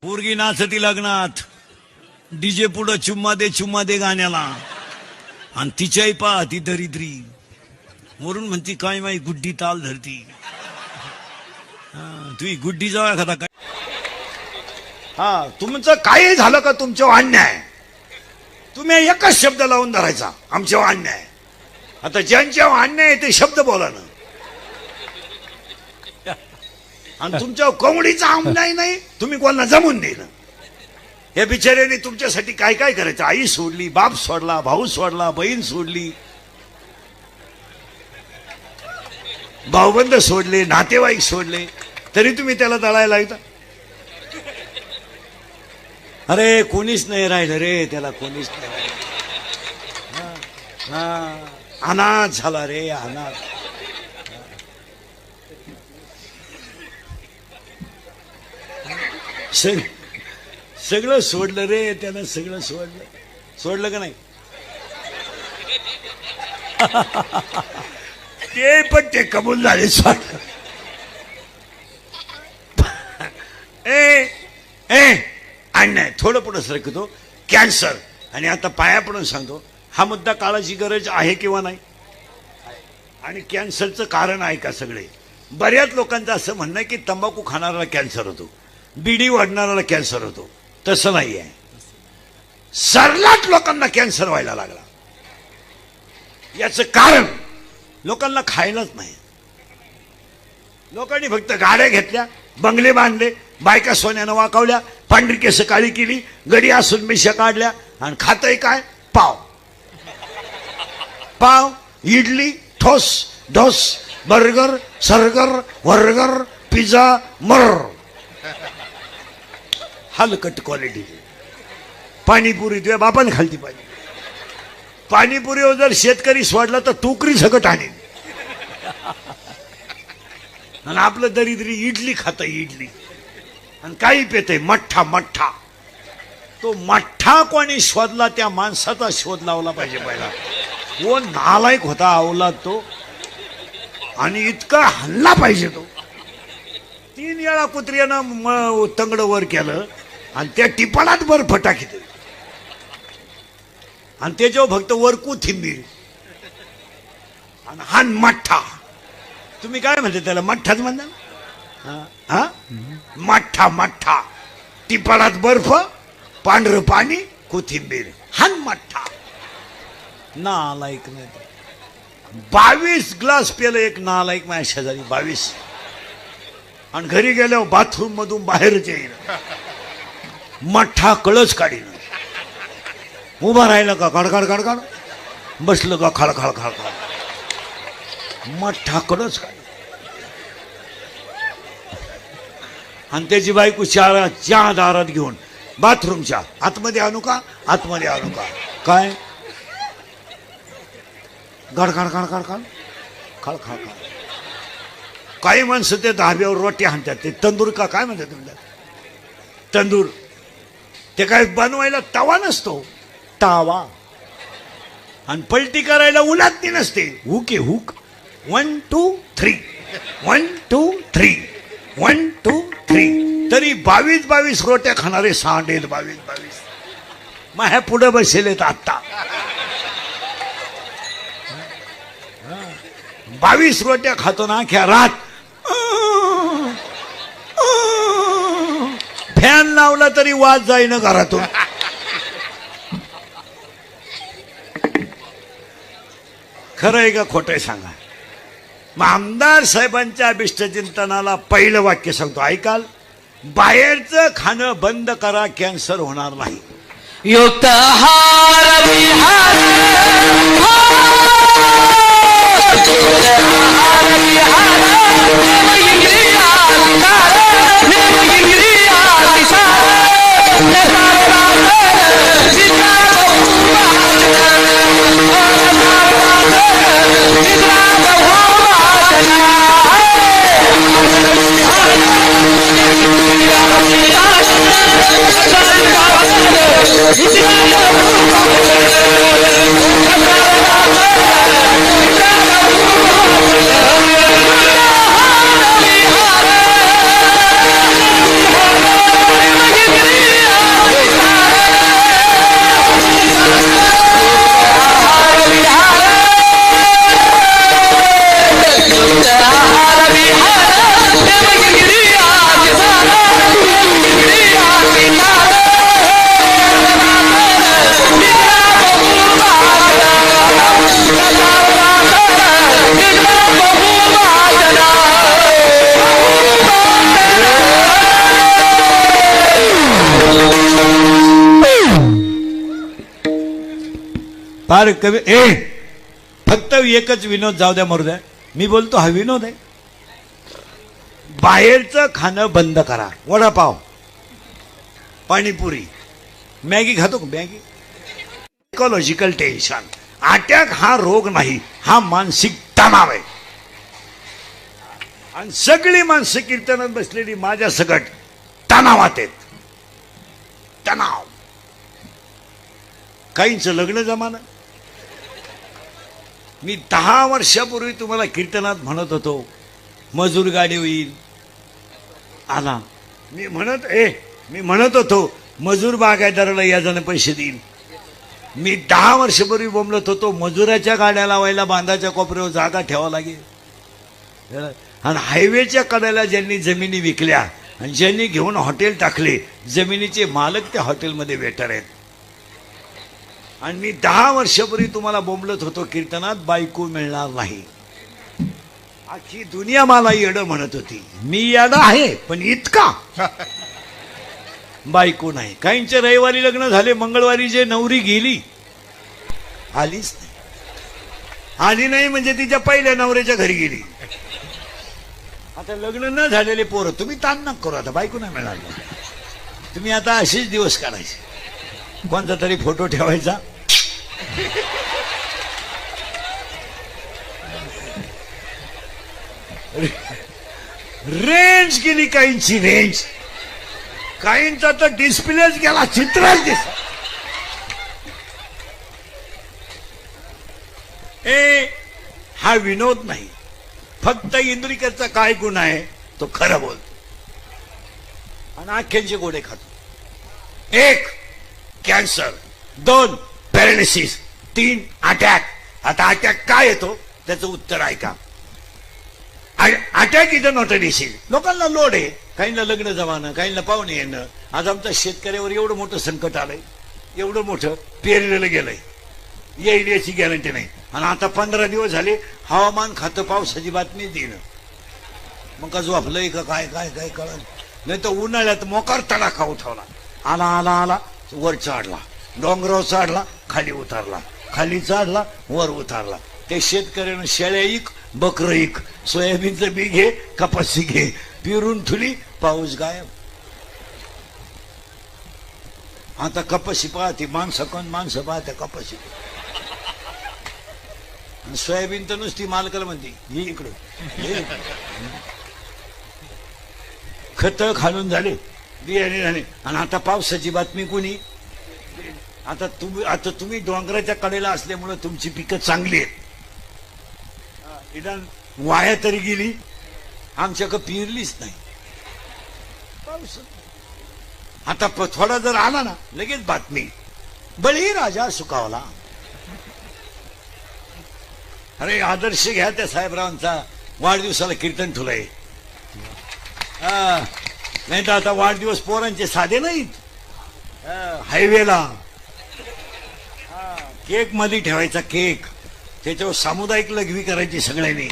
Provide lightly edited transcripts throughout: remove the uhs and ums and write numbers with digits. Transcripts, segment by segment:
पोरगी नाचती लग्नात, डीजे पुढं चुम्मा दे गाण्याला, आणि तिच्याही पहा ती दरिद्री वरून म्हणती काय माई गुड्डी ताल धरती. तुझी गुड्डी जाऊ एखादा काय. हा, तुमचं काही झालं का तुमच्यावर अन्याय, तुम्ही एकच शब्द लावून धरायचा आमच्यावर अन्याय. आता ज्यांच्यावर अन्याय आहे ते शब्द बोला ना. आणि तुमच्यावर कोंबडीचा अन्याय नाही, तुम्ही कोणाला जमून देणं. या बिचाऱ्याने तुमच्यासाठी काय काय करायचं. आई सोडली, बाप सोडला, भाऊ सोडला, बहीण सोडली, भाऊबंद सोडले, नातेवाईक सोडले, तरी तुम्ही त्याला दळायला येता. अरे कोणीच नाही राहिलं रे त्याला, कोणीच नाही. अनाथ झाला रे, अनाथ. सगळं सोडलं रे त्यानं, सगळं सोडलं का नाही. ते पण ते कबूल झाले सोडलं. अन्याय थोडं पुढं सरकतो. कॅन्सर, आणि आता पाया पडून सांगतो, हा मुद्दा काळाची गरज आहे किंवा नाही. आणि कॅन्सरचं कारण आहे का. सगळे बऱ्याच लोकांचं असं म्हणणं आहे की तंबाखू खाणाऱ्याला कॅन्सर होतो, बिडी वाढणाऱ्याला कॅन्सर होतो. तसं नाही आहे. सर्राट लोकांना कॅन्सर व्हायला लागला. याचं कारण लोकांना खायलाच नाही. लोकांनी फक्त गाड्या घेतल्या, बंगले बांधले, बायका सोन्यानं वाकावल्या, पांढरी केस काळी केली, गडी असून मिशा काढल्या, आणि खातंय काय, पाव. पाव, इडली, ठोस ढोस, बर्गर, सर्गर, वर्गर, पिझ्झा, मर, हलकट क्वालिटी. पाणीपुरी तुझ्या बापाने खालती पाहिजे. पाणीपुरीवर जर शेतकरी सोडला तर टोकरी सकट आणेल. आणि आपलं दरिद्री इडली खात, इडली, आणि काही पेतय मठ्ठा. तो मठ्ठा कोणी शोधला, त्या माणसाचा शोध लावला पाहिजे पहिला. वो नालायक होता अवलाद तो, आणि इतका हल्ला पाहिजे तो. 3 वेळा कुत्र्यानं तंगड वर केलं, आणि त्या टिपाडात बर्फ टाकीत, आणि त्याच्यावर फक्त वर कोथिंबीर, आणि हा मठ्ठा. तुम्ही काय म्हणते त्याला, मठ्ठाच म्हणता. हा, मठ्ठा. टिपाडात बर्फ, पांढरं पाणी, कोथिंबीर, हा मठ्ठा. नालायक नाही. 22 ग्लास पेलं एक नालायक माझ्या शेजारी, 22. आणि घरी गेल्यावर बाथरूम मधून बाहेरच येईल, मठ्ठा कळच काढीन. उभा राहिलं का खडखड, बसलं का खळखळ, मठ्ठा कळच काढ. आणि त्याची बायको चहा दारात घेऊन बाथरूमच्या आतमध्ये आणू का, काय गडखड खळखळ. काही माणसं ते धाब्यावर रोटी हाणतात, ते तंदूर का काय म्हणतात तुमच्या, तंदूर. ते काय बनवायला तवा नसतो, तावा. आणि पलटी करायला उलातनी नसते, हुक. 1 2 3 1 2 3 1 2 3. तरी 22 रोट्या खाणारे सांडेल. 22 मग ह्या पुढे बसेलेत आत्ता. 22 रोट्या खातो ना अख्या रात. फॅन लावला तरी वाज जाईन घरातून. खरं आहे का खोटं आहे सांगा. मग आमदार साहेबांच्या अभिष्टचिंतनाला पहिलं वाक्य सांगतो, ऐकाल. बाहेरचं खाणं बंद करा, कॅन्सर होणार नाही. युक्त हार विहार फार कमी. फक्त एकच विनोद जाऊ द्या मरू द्या, मी बोलतो हा विनोद आहे. बाहेरचं खाणं बंद करा. वडापाव, पाणीपुरी, मॅगी खातो का मॅगी? Psychological tension. अटॅक हा रोग नाही, हा मानसिक तणाव आहे. आणि सगळी माणसं कीर्तनात बसलेली माझ्या सकट तणावात आहेत. तणाव. काहींचं लग्न जमाना. मी 10 वर्षापूर्वी तुम्हाला कीर्तनात म्हणत होतो मजूर गाडी होईल. आला. मी म्हणत होतो मजूर बागायतदाराला याजाने पैसे देईल. मी 10 वर्षापूर्वी बोंबलत होतो मजुराच्या गाड्या लावायला बांधाच्या कोपऱ्यावर जागा ठेवावं लागेल. आणि हायवेच्या कडेला ज्यांनी जमिनी विकल्या आणि ज्यांनी घेऊन हॉटेल टाकले, जमिनीचे मालक त्या हॉटेलमध्ये वेटर आहेत. आणि मी 10 वर्षापूर्वी तुम्हाला बोंबलत होतो कीर्तनात बायको मिळणार नाही. अख्खी दुनिया मला येडं म्हणत होती. मी येडं आहे पण इतका बायको नाही. काहींचे रविवारी लग्न झाले, मंगळवारी जे नवरी गेली आलीच नाही. आली नाही म्हणजे तिच्या पहिल्या नवऱ्याच्या घरी गेली. आता लग्न न झालेले पोरं तुम्ही ताण नका करू. आता बायको नाही मिळाली, तुम्ही आता असेच दिवस काढायचे. कोणता तरी फोटो ठेवायचा. रेंज गेली काहींची, रेंज. काहींचा तर डिस्प्लेच गेला, चित्रच दिस. हा विनोद नाही. फक्त इंदुरीकरचा काय गुण आहे, तो खरं बोलतो आणि आख्यांचे गोडे खातो. 1 कॅन्सर, 2 पॅरालिसिस, 3 अटॅक. आता अटॅक काय येतो त्याचं उत्तर ऐका. Attack is not a disease. लोकांना लोड आहे, काहींना लग्न जमानं, काहींना पाहुणे येणं. आज आमच्या शेतकऱ्यावर एवढं मोठं संकट आलंय, एवढं मोठं पेरलेलं गेलंय, येईल याची गॅरंटी नाही. आणि आता 15 दिवस झाले हवामान खातं पावसाची बातमी देणं. मग का झोपलंय का काय काय काय कळलं नाही. तर उन्हाळ्यात मोकार तडाखा उठवला. आला आला आला वर चढला, डोंगरावर चढला, खाली उतरला, खाली चढला, वर उतरला. ते शेतकऱ्यानं शेळ्या इक, बकरं इक, सोयाबीनचं बी घे, कपाशी घे, पिरून ठुली, पाऊस गायब. आता कपाशी पाहते माणसं, कोण माणसं पाहते कपाशी. सोयाबीन तर नुसती मालकाला म्हणते ही इकडं. खत घालून झाले, बियाणे झाले, आणि आता पावसाची बातमी कोणी. आता तुम्ही डोंगराच्या कडेला असल्यामुळे तुमची पिकं चांगली आहेत. निदान वाया तरी गेली, आमच्याकडे पिरलीच नाही. पाऊस आता थोडा जर आला ना लगेच बातमी, बळी राजा सुकावला. अरे आदर्श घ्या त्या साहेबरावांचा. वाढदिवसाला कीर्तन ठुलंय. नाही तर आता वाढदिवस पोरांचे साधे नाहीत. हायवेला केक मध्ये ठेवायचा, केक त्याच्यावर सामुदायिक लघवी करायची सगळ्यांनी.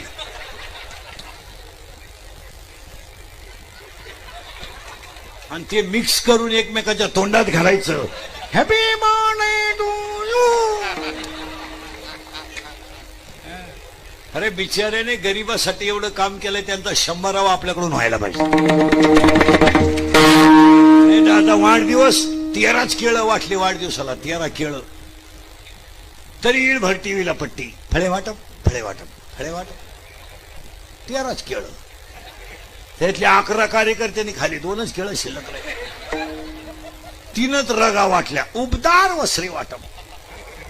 आणि ते मिक्स करून एकमेकाच्या तोंडात घालायचं. Happy birthday to you. अरे बिचाऱ्याने गरीबासाठी एवढं काम केलंय, त्यांचा 100रावा आपल्याकडून व्हायला पाहिजे. आता वाढदिवस 13च केळं वाटले वाढदिवसाला, 13 केळं. तरी येईल भर टीव्हीला पट्टी, फळे वाटप, फळे वाटप, फळे वाटप. 13च केळं. त्यातल्या 11 कार्यकर्त्यांनी खाली 2च केळं शिल्लक राहिले. 3च रगा वाटल्या. उबदार वस्त्री वाटप.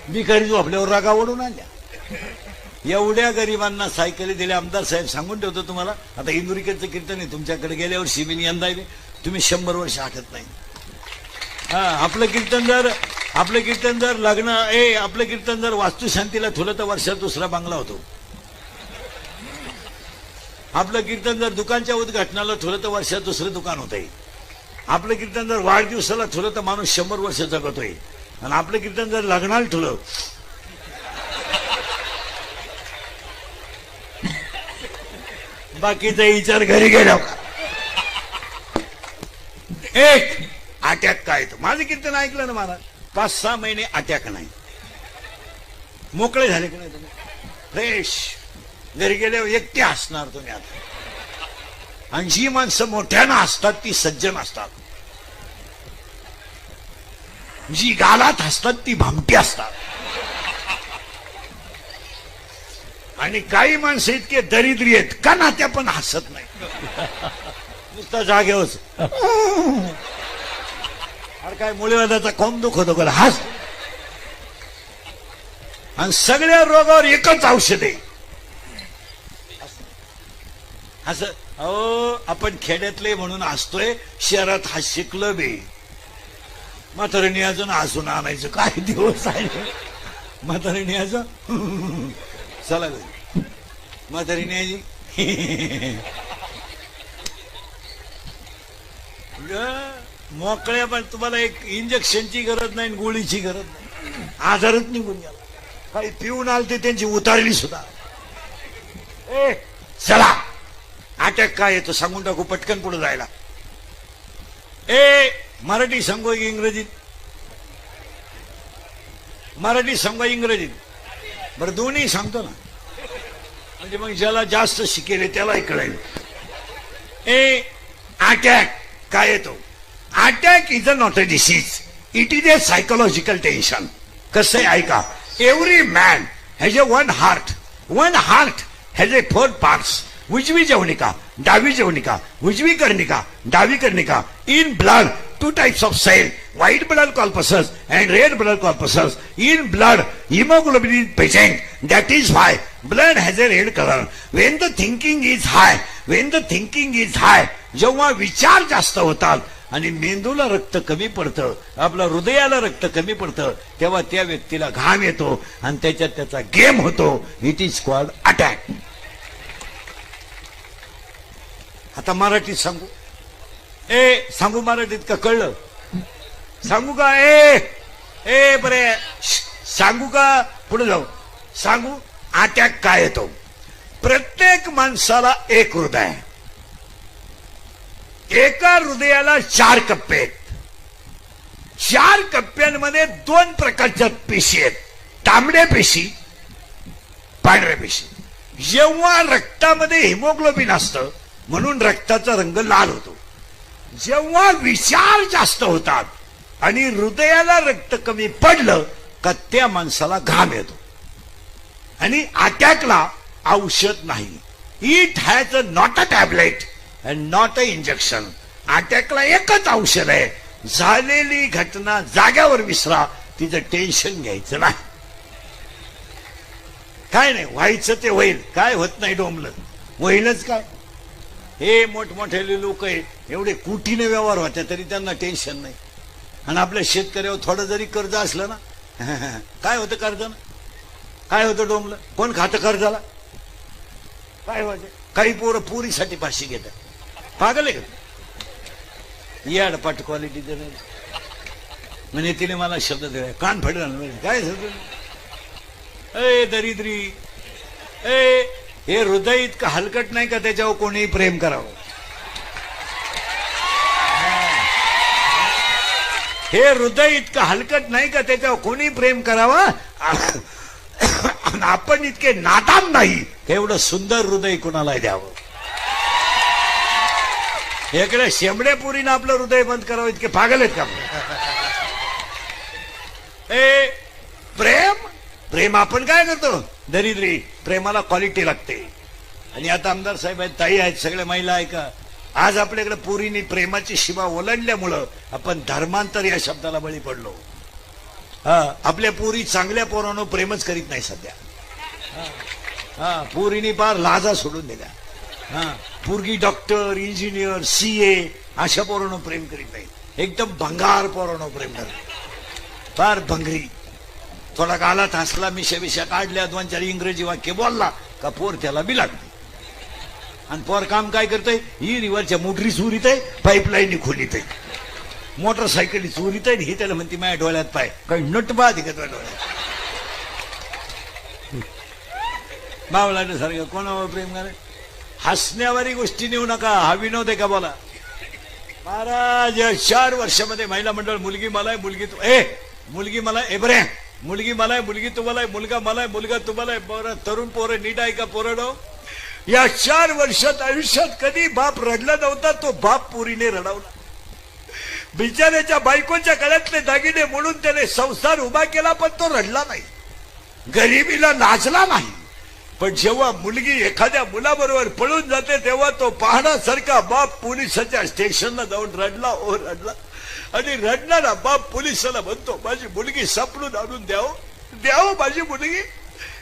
भिकारी झोपल्यावर रगा ओढून आणल्या. एवढ्या गरिबांना सायकली दिल्या. आमदार साहेब सांगून ठेवतो तुम्हाला, आता इंदुरीकरचं कीर्तन आहे तुमच्याकडे गेल्यावर शिबिनी यंदा तुम्ही 100 वर्ष आठत नाही. आपलं कीर्तन जर लग्न आपलं कीर्तन जर वास्तुशांतीला ठेवलं तर वर्षात 2रा बांगला होतो. आपलं कीर्तन जर दुकानच्या उद्घाटनाला ठेवलं तर वर्षात 2रं दुकान होतंय. आपलं कीर्तन जर वाढदिवसाला ठेवलं तर माणूस 100 वर्ष जगतोय. आणि आपलं कीर्तन जर लग्नाला ठेवलं बाकीचा विचार घरी गेला. अटॅक काय? माझं कीर्तन ऐकलं ना मला, 5-6 महिने अटॅक नाही. मोकळे झाले की नाही तुम्ही? फ्रेश. घरी गेल्यावर एकटे हसणार तुम्ही आता. आणि जी माणसं मोठ्यानं असतात ती सज्जन असतात, जी गालात हसतात ती भामटी असतात. आणि काही माणसं इतके दरिद्री आहेत का नात्या पण हसत नाही, नुसता जागेवरच. अरे काय मुळेवादाचा कोण दुख होतो का हस. आणि सगळ्या रोगावर एकच औषध आहे असं. अहो आपण खेड्यातले म्हणून हसतोय, शहरात हास्य क्लब आहे. म्हातारीने अजून हसून आणायचं काय दिवस आहे. म्हातारीने अजून चला म्हातारीने आजी मोकळ्या. पण तुम्हाला एक इंजेक्शनची गरज नाही, गोळीची गरज नाही, आजारच निघून गेला. काही पिऊन आलते त्यांची उतारली सुद्धा. ए चला अटॅक काय येतो सांगून टाकू पटकन पुढे जायला. ए मराठी सांगू इंग्रजीत? मराठी सांगू इंग्रजीत? बरं दोन्ही सांगतो ना, म्हणजे मग ज्याला जास्त शिकेल त्यालाही कळेल. ए अटॅक काय येतो? Attack is a not a disease, it is a psychological tension. कसं आहे ऐका. Every man has a one heart has a 4 parts. उजवी जवनिका, डावी जवनिका, उजवी कर्णिका, डावी कर्णिका. In blood 2 types of cell, white blood corpuscles and red blood corpuscles. In blood, hemoglobin is present. That is why blood has a red color. When the thinking is high, जेव्हा विचार जास्त होतात आणि मेंदूला रक्त कमी पडतं, आपल्या हृदयाला रक्त कमी पडतं, तेव्हा त्या व्यक्तीला घाम येतो आणि त्याच्यात त्याचा गेम होतो. It is called attack. आता मराठीत सांगू? सांगू मराठीत का कळलं? सांगू का? ए बरे सांगू का? पुढे जाऊ सांगू. अटॅक काय येतो? प्रत्येक माणसाला एक हृदय, एका हृदयाला 4 कप्पे आहेत. 4 कप्प्यांमध्ये 2 प्रकारच्या पेशी आहेत, तांबड्या पेशी, पांढऱ्या पेशी. जेव्हा रक्तामध्ये हिमोग्लोबिन असतं म्हणून रक्ताचा रंग लाल होतो. जेव्हा विचार जास्त होतात आणि हृदयाला रक्त कमी पडलं का त्या माणसाला घाम येतो. आणि अटॅकला औषध नाही. It has a not a tablet and not a injection. अटॅकला एकच औषध आहे, झालेली घटना जाग्यावर विसरा, तिचं टेन्शन घ्यायचं नाही. काय नाही व्हायचं ते होईल, काय होत नाही डोंबलं होईलच काय. हे मोठमोठे लोक आहे, एवढे कोटीने व्यवहार होते तरी त्यांना टेन्शन नाही. आणि आपल्या शेतकऱ्यावर थोडं जरी कर्ज असलं ना, काय होतं कर्जानं? काय होतं डोंबलं? कोण खातं कर्जाला? काय होतं? काही पोरं पुरीसाठी फाशी घेतात. पागल आहे का? याड पाट क्वालिटी म्हणजे तिने मला शब्द दिला, कान फडला. काय दरिद्री. हे हृदय इतकं हलकट नाही का त्याच्यावर कोणीही प्रेम करावं? हे हृदय इतकं हलकट नाही का त्याच्यावर कोणी प्रेम करावं? आपण इतके नादान नाही एवढं सुंदर हृदय कुणाला द्यावं. इकडे शेंबड्यापुरीनं आपलं हृदय बंद करावं, इतके पागल आहेत का? प्रेम आपण काय करतो? दरिद्री. प्रेमाला क्वालिटी लागते. आणि आता आमदार साहेब आहेत, ताई आहेत, सगळ्या महिला आहे का? आज आपल्याकडे पोरींनी प्रेमाची सीमा ओलांडल्यामुळं आपण धर्मांतर या शब्दाला बळी पडलो. आपल्या पोरी चांगल्या पोरांनो प्रेमच करीत नाही सध्या. पोरींनी पार लाजा सोडून दिल्या. पोरगी डॉक्टर, इंजिनियर, CA अशा पोरांनो प्रेम करीत नाही. एकदम भंगार पोरांनो प्रेम करत, फार भंगरी. थोडा गालात हसला, मिशा काढल्या, 2-4 इंग्रजी वाक्य बोलला का पोर त्याला बी लागते. आणि पोर काम काय करतंय? ही रिव्हरच्या मोटरी चोरीत आहे, पाईपलाईन खोलीत आहे, मोटरसायकली चोरीत आहे. ही त्याला म्हणते माझ्या डोळ्यात पाय, काही नटबा दिखत डोळ्यात. मावलाने सारखं कोणावर प्रेम करे? हसण्यावारी गोष्टी नेऊ नका. हा विनोद आहे का? बोला महाराज. 4 वर्षामध्ये महिला मंडळ मुलगी मला, मुलगी तू. मुलगी मला. बरे मुलगी मला आहे, मुलगी तुम्हाला आहे, मुलगा मला आहे, मुलगा तुम्हाला आहे. बरं, तरुण पोरं नीट आहे का पोरांनो? या 4 वर्षात आयुष्यात कधी बाप रडला नव्हता, तो बाप पोरीने रडवला. बिचाऱ्याच्या बायकोच्या गळ्यातले दागिने म्हणून त्याने संसार उभा केला, पण तो रडला नाही, गरिबीला नाचला नाही. पण जेव्हा मुलगी एखाद्या मुलाबरोबर पळून जाते तेव्हा तो पाहण्यासारखा बाप पोलिसाच्या स्टेशनला जाऊन रडला, ओ रडला. आणि रडणारा बाप पोलिसाला म्हणतो, माझी मुलगी सापडून आणून द्यावं माझी मुलगी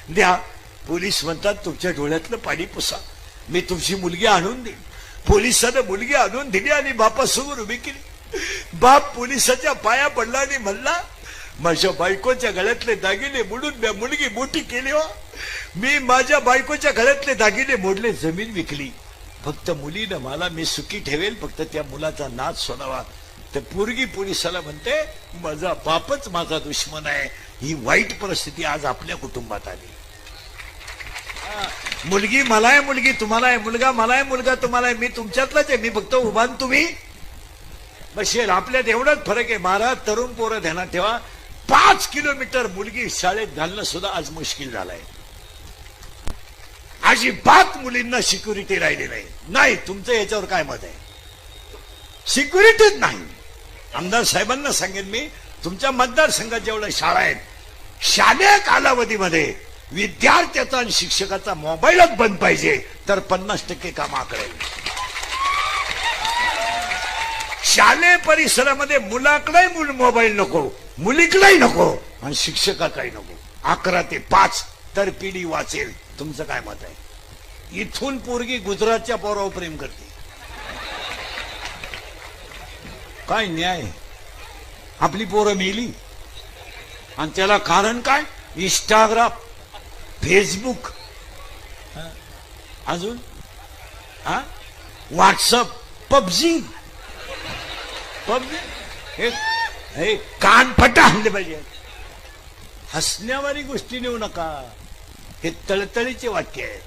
द्या. पोलीस म्हणतात, तुमच्या डोळ्यातलं पाणी पुसा, मी तुमची मुलगी आणून देईन. पोलिसानं मुलगी आणून दिली आणि बापासमोर उभी केली. बाप पोलिसाच्या पाया पडला आणि म्हणला, माझ्या बायकोच्या गळ्यातले दागिने मोडून मी मुलगी मोठी केली हो. मी माझ्या बायकोच्या गळ्यातले दागिने मोडले, जमीन विकली, फक्त मुलीनं मला मी सुखी ठेवेल, फक्त त्या मुलाचा नाच सोडावा. तर पोरगी पोलिसाला म्हणते, माझा बापच माझा दुश्मन आहे. ही वाईट परिस्थिती आज आपल्या कुटुंबात आली. मुलगी मला आहे, मुलगी तुम्हाला आहे, मुलगा मला आहे, मुलगा तुम्हाला आहे. मी तुमच्यातलाच आहे, मी फक्त उभान तुम्ही बसेल. आपल्यात एवढाच फरक आहे. महाराज, तरुण पोरं ध्यानात ठेवा, 5 किलोमीटर मुलगी शाळेत घालणं सुद्धा आज मुश्किल झालंय. अजिबात मुलींना सिक्युरिटी राहिली नाही. तुमचं याच्यावर काय मत आहे? सिक्युरिटीच नाही. आमदार साहेबांना सांगेन मी, तुमच्या मतदारसंघात जेवढ्या शाळा आहेत, शालेय कालावधीमध्ये विद्यार्थ्याचा आणि शिक्षकाचा मोबाईलच बंद पाहिजे, तर 50% काम आकडेल. शालेय परिसरामध्ये मुलाकडे मोबाईल नको, मुलीकडेही नको, आणि शिक्षकाकडे नको. 11 ते 5 तर पिढी वाचेल. तुमचं काय मत आहे? इथून पोरगी गुजरातच्या पोरावर प्रेम करते. काय न्याय? आपली पोरं मेली आणि त्याला कारण काय? इंस्टाग्राम, फेसबुक, अजून व्हॉट्सअप, पबजी. हे कानफटा आणले पाहिजे. हसण्यावारी गोष्टी नेऊ नका, हे तळतळीचे वाक्य आहे.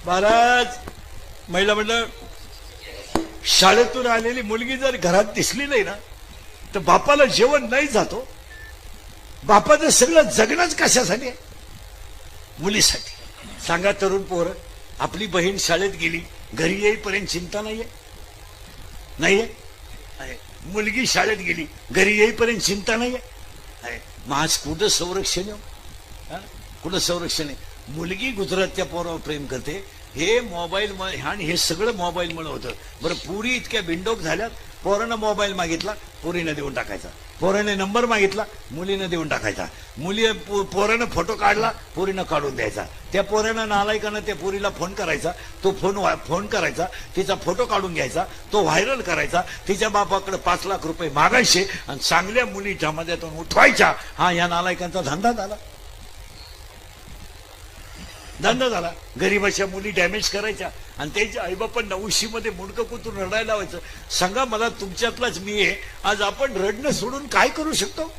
महाराज, महिला मंडळ, शाळेतून आलेली मुलगी जर घरात दिसली नाही ना, तर बापाला जेवण नाही जातो. बापाचं सगळं जगणंच कशासाठी आहे? मुलीसाठी. सांगा तरुण पोरं, आपली बहीण शाळेत गेली, घरी येईपर्यंत चिंता नाहीये? मुलगी शाळेत गेली, घरी येईपर्यंत चिंता नाहीये? मग आज कुठं संरक्षण आहे? कुठं संरक्षण आहे? मुलगी गुजरातच्या पोरावर प्रेम करते, हे मोबाईल आणि हे सगळं मोबाईलमुळे होतं. बरं, पुरी इतक्या बिंडोक झाल्यात. पोरानं मोबाईल मागितला, पोरीनं देऊन टाकायचा. पोराने नंबर मागितला, मुलीनं देऊन टाकायचा. पोरानं फोटो काढला, पोरीनं काढून द्यायचा. त्या पोरानं नालायकानं त्या पोरीला फोन करायचा, तो फोन करायचा, तिचा फोटो काढून घ्यायचा, तो व्हायरल करायचा, तिच्या बापाकडे 5 लाख रुपये मागायचे आणि चांगल्या मुली जमाद्यातून उठवायच्या. हा, या नालायकांचा धंदा झाला. गरीबाच्या मुली डॅमेज करायच्या आणि त्यांच्या आईबापांना उशीमध्ये मुंडकं कुतून रडायला लावायचं. सांगा मला, तुमच्यातलाच मी आहे. आज आपण रडणं सोडून काय करू शकतो?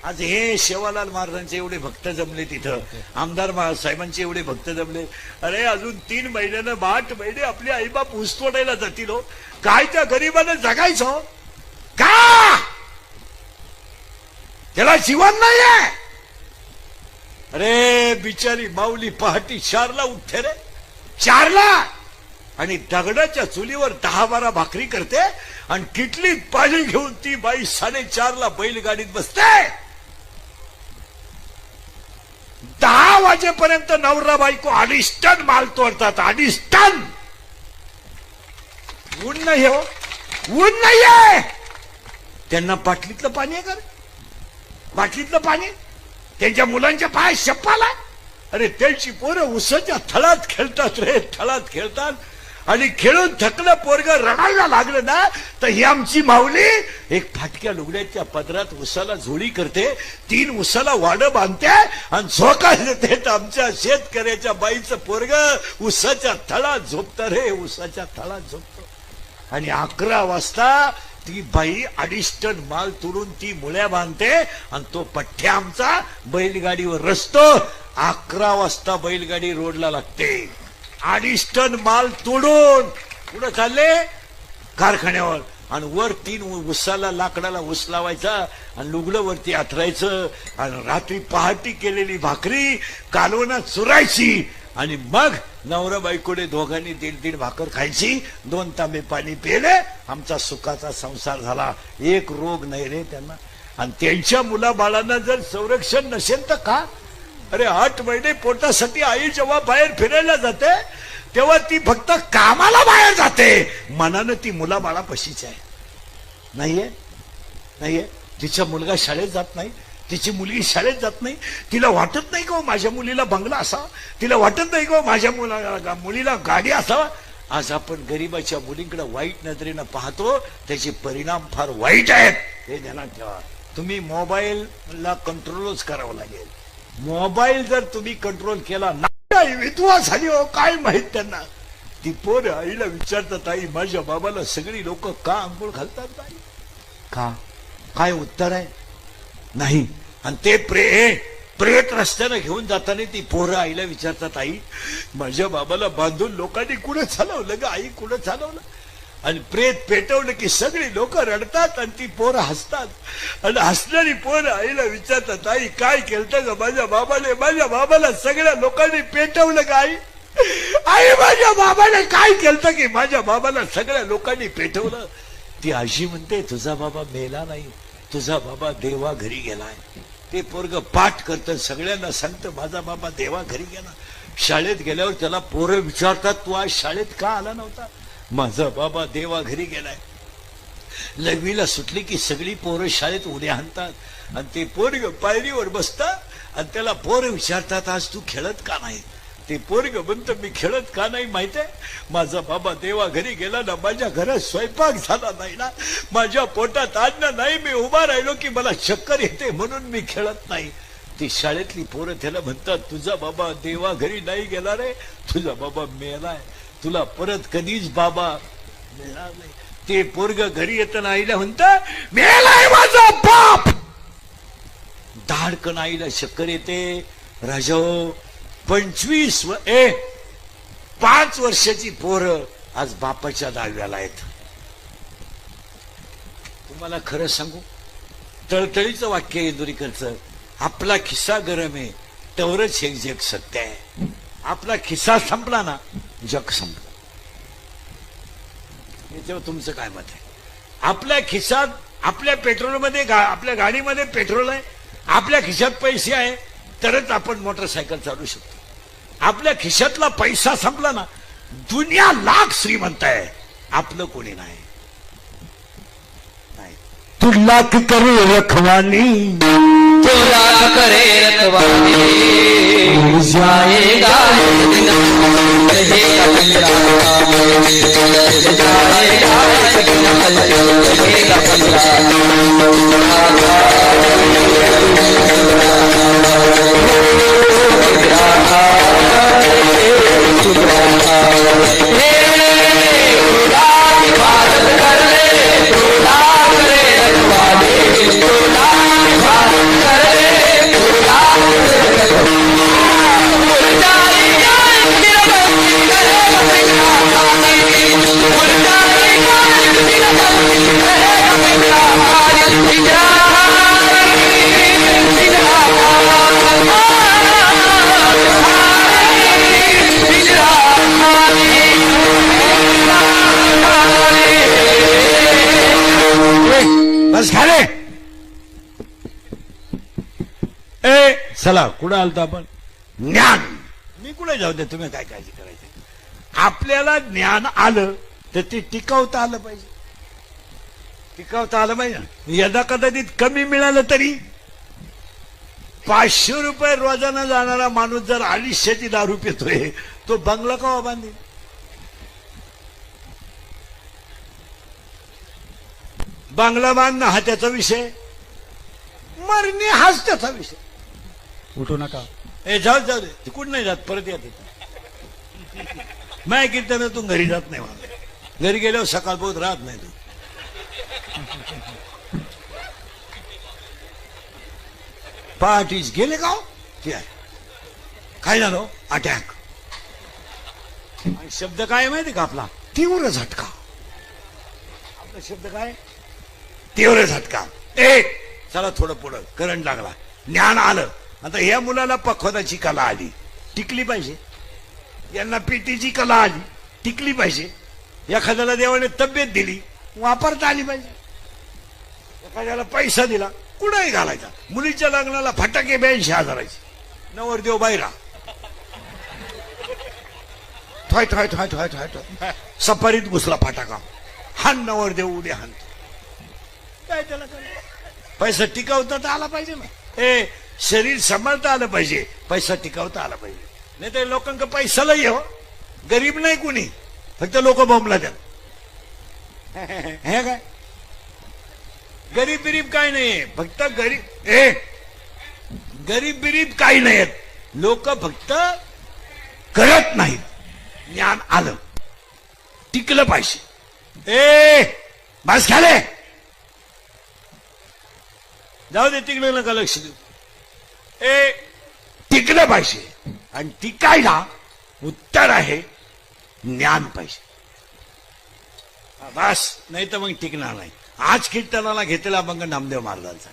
आज हे शेवालाल महाराजांचे एवढे भक्त जमले, तिथं आमदार साहेबांचे एवढे भक्त जमले. अरे, अजून 3 महिन्यानं 8 महिने आपले आईबाप ऊस तोडायला जातील हो. काय त्या गरीबानं जगायचं का? त्याला जीवन नाहीये. अरे, बिचारी माऊली पहाटे 4ला उठते रे, 4ला, आणि दगडाच्या चुलीवर 10-12 भाकरी करते आणि किटलीत पाणी घेऊन ती बाई 4:30ला बैलगाडीत बसते. 10 वाजेपर्यंत नवरा बायको 2.5 टन माल तोडतात. 2.5 टन. ऊन नाही हो, ऊन नाहीये. त्यांना बाटलीतलं पाणी आहे का? बाटलीतलं पाणी त्यांच्या मुलांच्या पायात शप्पाला. अरे, त्यांची पोरं उसाच्या थळात खेळतात रे, थळात खेळतात. आणि खेळून थकलं पोरग रडायला लागलं ना, तर ही आमची माऊली एक फाटक्या लुगड्याच्या पदरात उसाला झोळी करते, 3 उसाला वाडं बांधते आणि झोका देते. आमच्या शेतकऱ्याच्या बाईचं पोरग उसाच्या थळात झोपतं रे, उसाच्या थळात झोपतं. आणि 11 वाजता ती बाई 2.5 टन माल तोडून ती मुळ्या बांधते आणि तो पठ्ठ्या आमचा बैलगाडीवर रचतो. 11 वाजता बैलगाडी रोडला लागते. 2.5 टन माल तोडून कुठं चालले? कारखान्यावर. आणि वर 3 उसाला लाकडाला ऊस लावायचा आणि लुगडं वरती आथरायचं आणि रात्री पहाटी केलेली भाकरी कालवणात चुरायची आणि मग नवरा बायकोडे दोघांनी 1.5 भाकर खायची, 2 तांबे पाणी पिले, आमचा सुखाचा संसार झाला. एक रोग नाही रे त्यांना. आणि त्यांच्या मुलाबाळांना जर संरक्षण नसेल तर का? अरे 8 महिने पोटासाठी आई जेव्हा बाहेर फिरायला जाते तेव्हा ती फक्त कामाला बाहेर जाते, मनानं ती मुलाबाळापाशीच आहे. नाहीये. तिचा मुलगा शाळेत जात नाही, तिची मुलगी शाळेत जात नाही. तिला वाटत नाही का माझ्या मुलीला बंगला असावा, तिला वाटत नाही का माझ्या मुलीला गाडी असावा. आज आपण गरीबाच्या मुलींकडे वाईट नजरेनं पाहतो, त्याचे परिणाम फार वाईट आहेत, हे ध्यानात ठेवा. तुम्ही मोबाईलला कंट्रोलच करावं लागेल. मोबाईल जर तुम्ही कंट्रोल केला नाही, विधवा झाली हो काय माहित त्यांना. ती पोर आईला विचारतात, आई माझ्या बाबाला सगळी लोक का आंघोळ घालतात नाही का? काय उत्तर आहे? नाही. आणि ते प्रेत रस्त्यानं घेऊन जाताना ती पोरं आईला विचारतात, आई माझ्या बाबाला बांधून लोकांनी कुठं चालवलं ग आई, कुठं चालवलं? आणि प्रेत पेटवलं की सगळी लोक रडतात आणि ती पोरं हसतात आणि हसणारी पोरं आईला विचारतात, आई काय केलं ग माझ्या बाबाला सगळ्या लोकांनी पेटवलं का आई? आई माझ्या बाबाने काय केलं की माझ्या बाबाला सगळ्या लोकांनी पेटवलं? ती आजी म्हणते, तुझा बाबा मेला नाही, तुझा बाबा देवा घरी गेलाय. ते पोरग पाठ करतं, सगळ्यांना सांगतं माझा बाबा देवा घरी गेला. शाळेत गेल्यावर त्याला पोरं विचारतात, तू आज शाळेत का आला नव्हता? माझा बाबा देवा घरी गेलाय. लघवीला सुटली की सगळी पोरं शाळेत उड्या आणतात आणि ते पोरग पायरीवर बसतात आणि त्याला पोरं विचारतात, आज तू खेळत का नाही? ते पोरग म्हणतं, मी खेळत का नाही माहितीये? माझा बाबा देवा घरी गेला ना, माझ्या घरात स्वयंपाक झाला नाही ना, माझ्या पोटात अन्न नाही, मी उभा राहिलो की मला चक्कर येते म्हणून मी खेळत नाही. ती शाळेतली पोरं त्याला म्हणतात, तुझा बाबा देवा घरी नाही गेला रे, तुझा बाबा मेलाय, तुला परत कधीच बाबा मिळणार नाही. ते पोरग घरी येताना आईला म्हणतं, मेलाय माझा बाप. धाडकन आईला चक्कर येते. राजा 5 वर्षाची पोरं आज बापाच्या दाव्याला आहेत. तुम्हाला खरं सांगू, तळतळीचं वाक्य इंदुरीकरचं, आपला खिस्सा गरम आहे तेवढंच हे जग सत्य आहे. आपला खिस्सा संपला ना, जग संपलं. याच्यावर तुमचं काय मत आहे? आपल्या खिशात, आपल्या पेट्रोलमध्ये, आपल्या गाडीमध्ये पेट्रोल आहे, आपल्या खिशात पैसे आहे तरच आपण मोटरसायकल चालू शकतो. आपल्या खिशातला पैसा संपला ना, दुनिया लाख श्रीमंत आहे, आपलं कोणी नाही. तू लाख करे रखवाली, तो लाख करे रखवाली, जाएगा एक दिन, रहेगा पंजरा, जाएगा एक दिन, रहेगा बस खाले. चला कुठं आलतो आपण? ज्ञान. मी कुठे जाऊ दे, तुम्ही काय काळजी करायची? आपल्याला ज्ञान आलं तर ते टिकवता आलं पाहिजे. टिकवता आलं पाहिजे. यदा कदाचित कमी मिळालं तरी 500 रुपये रोजानं जाणारा माणूस जर 250ची दारू पितोय, तो बंगला का बांधेल? बांगला बांधणं हा त्याचा विषय, मरणे हाच त्याचा विषय. उठू नका. जाऊ दे, तिकडून नाही जात, परत येते. माय कीर्तन तू घरी जात नाही. मला घरी गेल्यावर सकाळ बहुत राहत नाही तू. पहाटीच गेले का? काय झालं? अटॅक. शब्द काय माहिती का आपला? तीव्र झटका. शब्द काय? तीव्र झटका. ए चला थोडं पुढं, करंट लागला, ज्ञान आलं. आता या मुलाला पखवादाची कला आली, टिकली पाहिजे. यांना पीटीची कला आली, टिकली पाहिजे. एखाद्याला देवाने तब्येत दिली, वापरता आली पाहिजे. एखाद्याला पैसा दिला, कुठंही घालायचा. मुलीच्या लग्नाला फटाके 82,000चे, नवरदेव बाहेरा थॉय थॉय थॉय थॉय थॉय थॉय, सफारीत घुसला फटाका, हान नवरदेव उड्या हाणतो. काय त्याला पैसा टिकवता तर आला पाहिजे ना. ए शरीर सांभाळता आलं पाहिजे, पैसा टिकवता आला पाहिजे. नाही तर लोकांना पैसाला ये हो, गरीब नाही कुणी, फक्त लोक बोंबला द्या. हे काय गरीब बिरीब काय नाहीये, फक्त गरीब. गरीब बिरीब काही नाहीत, लोक फक्त करत नाहीत. ज्ञान आलं, टिकलं पाहिजे. बस खाले जाऊ दे, तिकडे नका लक्ष देऊ. टिकलं पाहिजे, आणि टिकायला उत्तर आहे ज्ञान पाहिजे. बस, नाही तर मग टिकणार नाही. आज कीर्तनाला घेतला मग नामदेव महाराजांचा.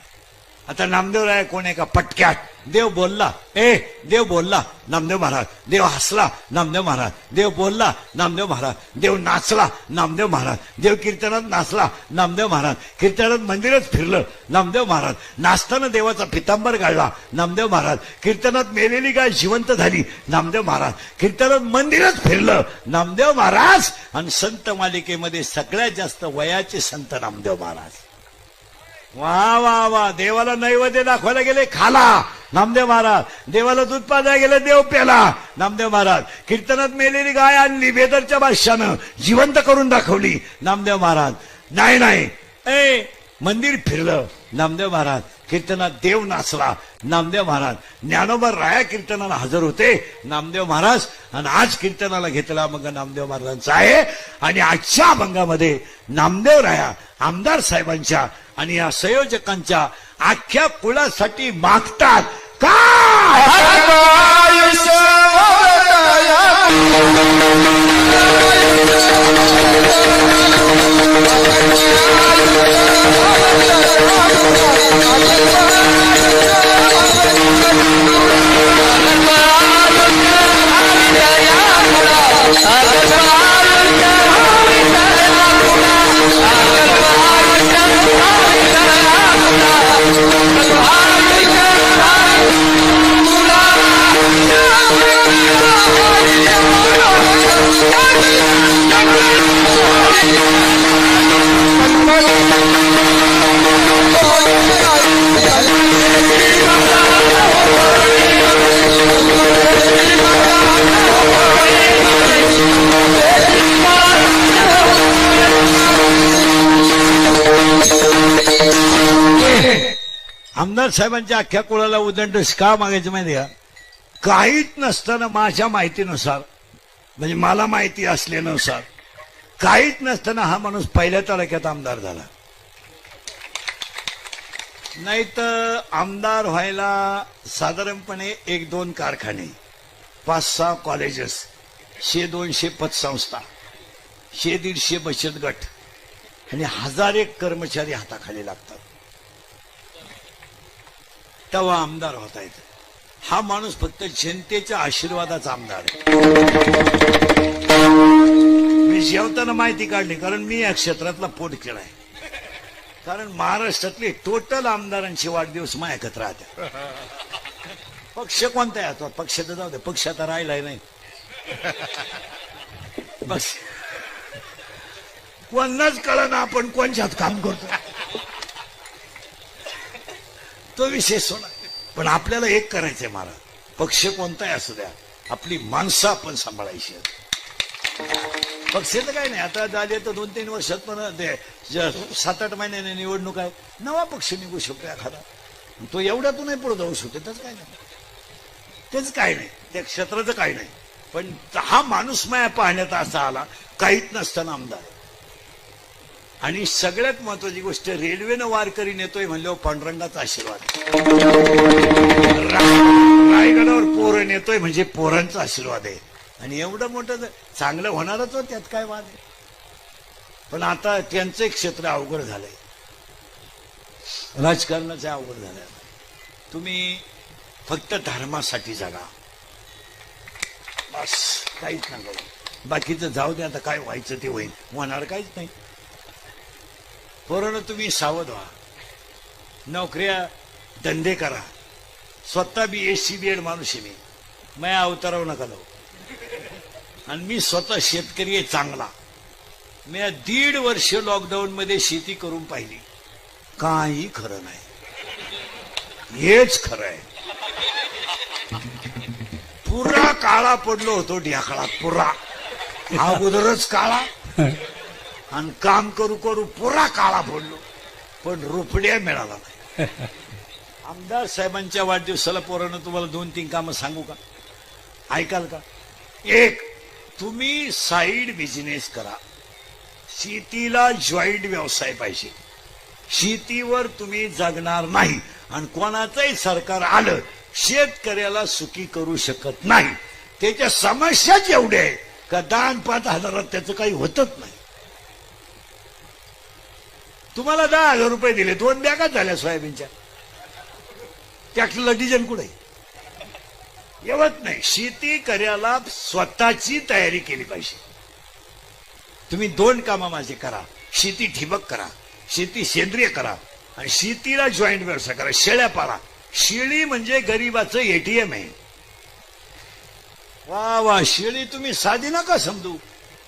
आता नामदेव राय कोण आहे का पटक्यात. देव बोलला, देव बोलला, नामदेव महाराज. देव हसला, नामदेव महाराज. देव बोलला, नामदेव महाराज. देव नाचला, नामदेव महाराज. देव कीर्तनात नाचला, नामदेव महाराज. कीर्तनात मंदिरच फिरलं, नामदेव महाराज. नाचताना देवाचा पितांबर गाळला, नामदेव महाराज. कीर्तनात मेलेली गाय जिवंत झाली, नामदेव महाराज. कीर्तनात मंदिरच फिरलं, नामदेव महाराज. आणि संत मालिकेमध्ये सगळ्यात जास्त वयाचे संत नामदेव महाराज. वा वा वा. देवाला नैवेद्य दाखवायला गेले, खाला, नामदेव महाराज. देवाला दूध पाजायला गेले, देव प्याला, नामदेव महाराज. कीर्तनात मेलेली गाय आणली, बेदरच्या बादशानं जिवंत करून दाखवली, नामदेव महाराज. नाही मंदिर फिरलं, नामदेव महाराज. कीर्तनात देव नाचला, नामदेव महाराज. ज्ञानोबा राया कीर्तनाला हजर होते, नामदेव महाराज. आणि आज कीर्तनाला घेतला मग नामदेव महाराजांचा आहे. आणि आजच्या अभंगामध्ये नामदेव राया आमदार साहेबांच्या आणि या संयोजकांच्या अख्ख्या कुळासाठी मागतात काय? आमदार साहेबांच्या अख्ख्या कुळाला उदंड का मागायचं माहिती का? काहीच नसताना माझ्या माहितीनुसार, म्हणजे मला माहिती असल्यानुसार, काहीच नसताना हा माणूस पहिल्या तालुक्यात आमदार झाला. नाही तर आमदार व्हायला साधारणपणे 1-2 कारखाने, 5-6 कॉलेजेस, 100-200 पतसंस्था, 100-150 बचत गट आणि 1000 कर्मचारी हाताखाली लागतात, तेव्हा आमदार होता येतं. हा माणूस फक्त जनतेच्या आशीर्वादाचा आमदार आहे. मी जेवताना माहिती काढली, कारण मी या क्षेत्रातला पोट केलाय. कारण महाराष्ट्रातले टोटल आमदारांचे वाढदिवस माझ्या एकत्र राहतात. पक्ष कोणता आहे आता? पक्ष तर जाऊ दे, पक्ष आता राहिलाय नाही. बस कोणाच कळलं ना आपण कोणच्यात काम करतो, तो विषय सोडा. पण आपल्याला एक करायचंय महाराज, पक्ष कोणताही असू द्या, आपली माणसं आपण सांभाळायची. पक्षाचं काय नाही, आता झाले तर 2-3 वर्षात पण 7-8 महिन्याने निवडणूक आहे, नवा पक्ष निघू शकतो एखादा. तो एवढ्यातूनही पुढे जाऊ शकतो, त्याच काय नाही, तेच काय नाही, त्या क्षेत्राचं काय नाही. पण हा माणूस माया पाहण्यात असा आला, काहीच नसताना आमदार. आणि सगळ्यात महत्वाची गोष्ट, रेल्वेनं वारकरी नेतोय म्हणल्यावर पांडुरंगाचा आशीर्वाद. रायगडावर पोरं नेतोय म्हणजे पोरांचा आशीर्वाद आहे. आणि एवढं मोठं चांगलं होणारच हो, त्यात काय वाद आहे. पण आता त्यांचं क्षेत्र अवघड झालंय, राजकारणाचं अवघड झालंय. तुम्ही फक्त धर्मासाठी जगा, बस, काहीच नका. बाकीचं जाऊ दे, आता काय व्हायचं ते होईल, होणार काहीच नाही. पोरांनो तुम्ही सावध व्हा, नोकऱ्या धंदे करा. स्वतः BSc BEd माणूस आहे मी अवताराव नका लावू. आणि मी स्वतः शेतकरी आहे चांगला. मी 1.5 वर्ष लॉकडाऊन मध्ये शेती करून पाहिली, काही खरं नाही. हेच खरं आहे. पुरा काळा पडलो होतो ढेकळात, पुरा अगोदरच काळा, आणि काम करू करू पुरा काळा पडलो, पण रुपड्या मिळाला नाही. आमदार साहेबांच्या वाढदिवसाला पोरानं तुम्हाला 2-3 कामं सांगू का, ऐकाल का? एक, तुम्ही साईड बिझनेस करा. शेतीला जॉईंट व्यवसाय पाहिजे. शेतीवर तुम्ही जगणार नाही, आणि कोणाचंही सरकार आलं शेतकऱ्याला सुखी करू शकत नाही. त्याच्या समस्याच एवढ्या आहे का 10-5 हजारात त्याचं काही होतच नाही. तुम्हाला 10,000 रुपये दिले, 2 बॅगाच झाल्या सोयाबीनच्या, ट्रॅक्टरला डिझेल कुठे येवत नाही. शेती करायला स्वतःची तयारी केली पाहिजे. तुम्ही 2 कामं माझे करा. शेती ठिबक करा, शेती सेंद्रिय करा, आणि शेतीला जॉईंट व्यवसाय करा. शेळ्या पाळा. शेळी म्हणजे गरीबाचं ATM आहे. वा वा, शेळी तुम्ही साधी नका समजू.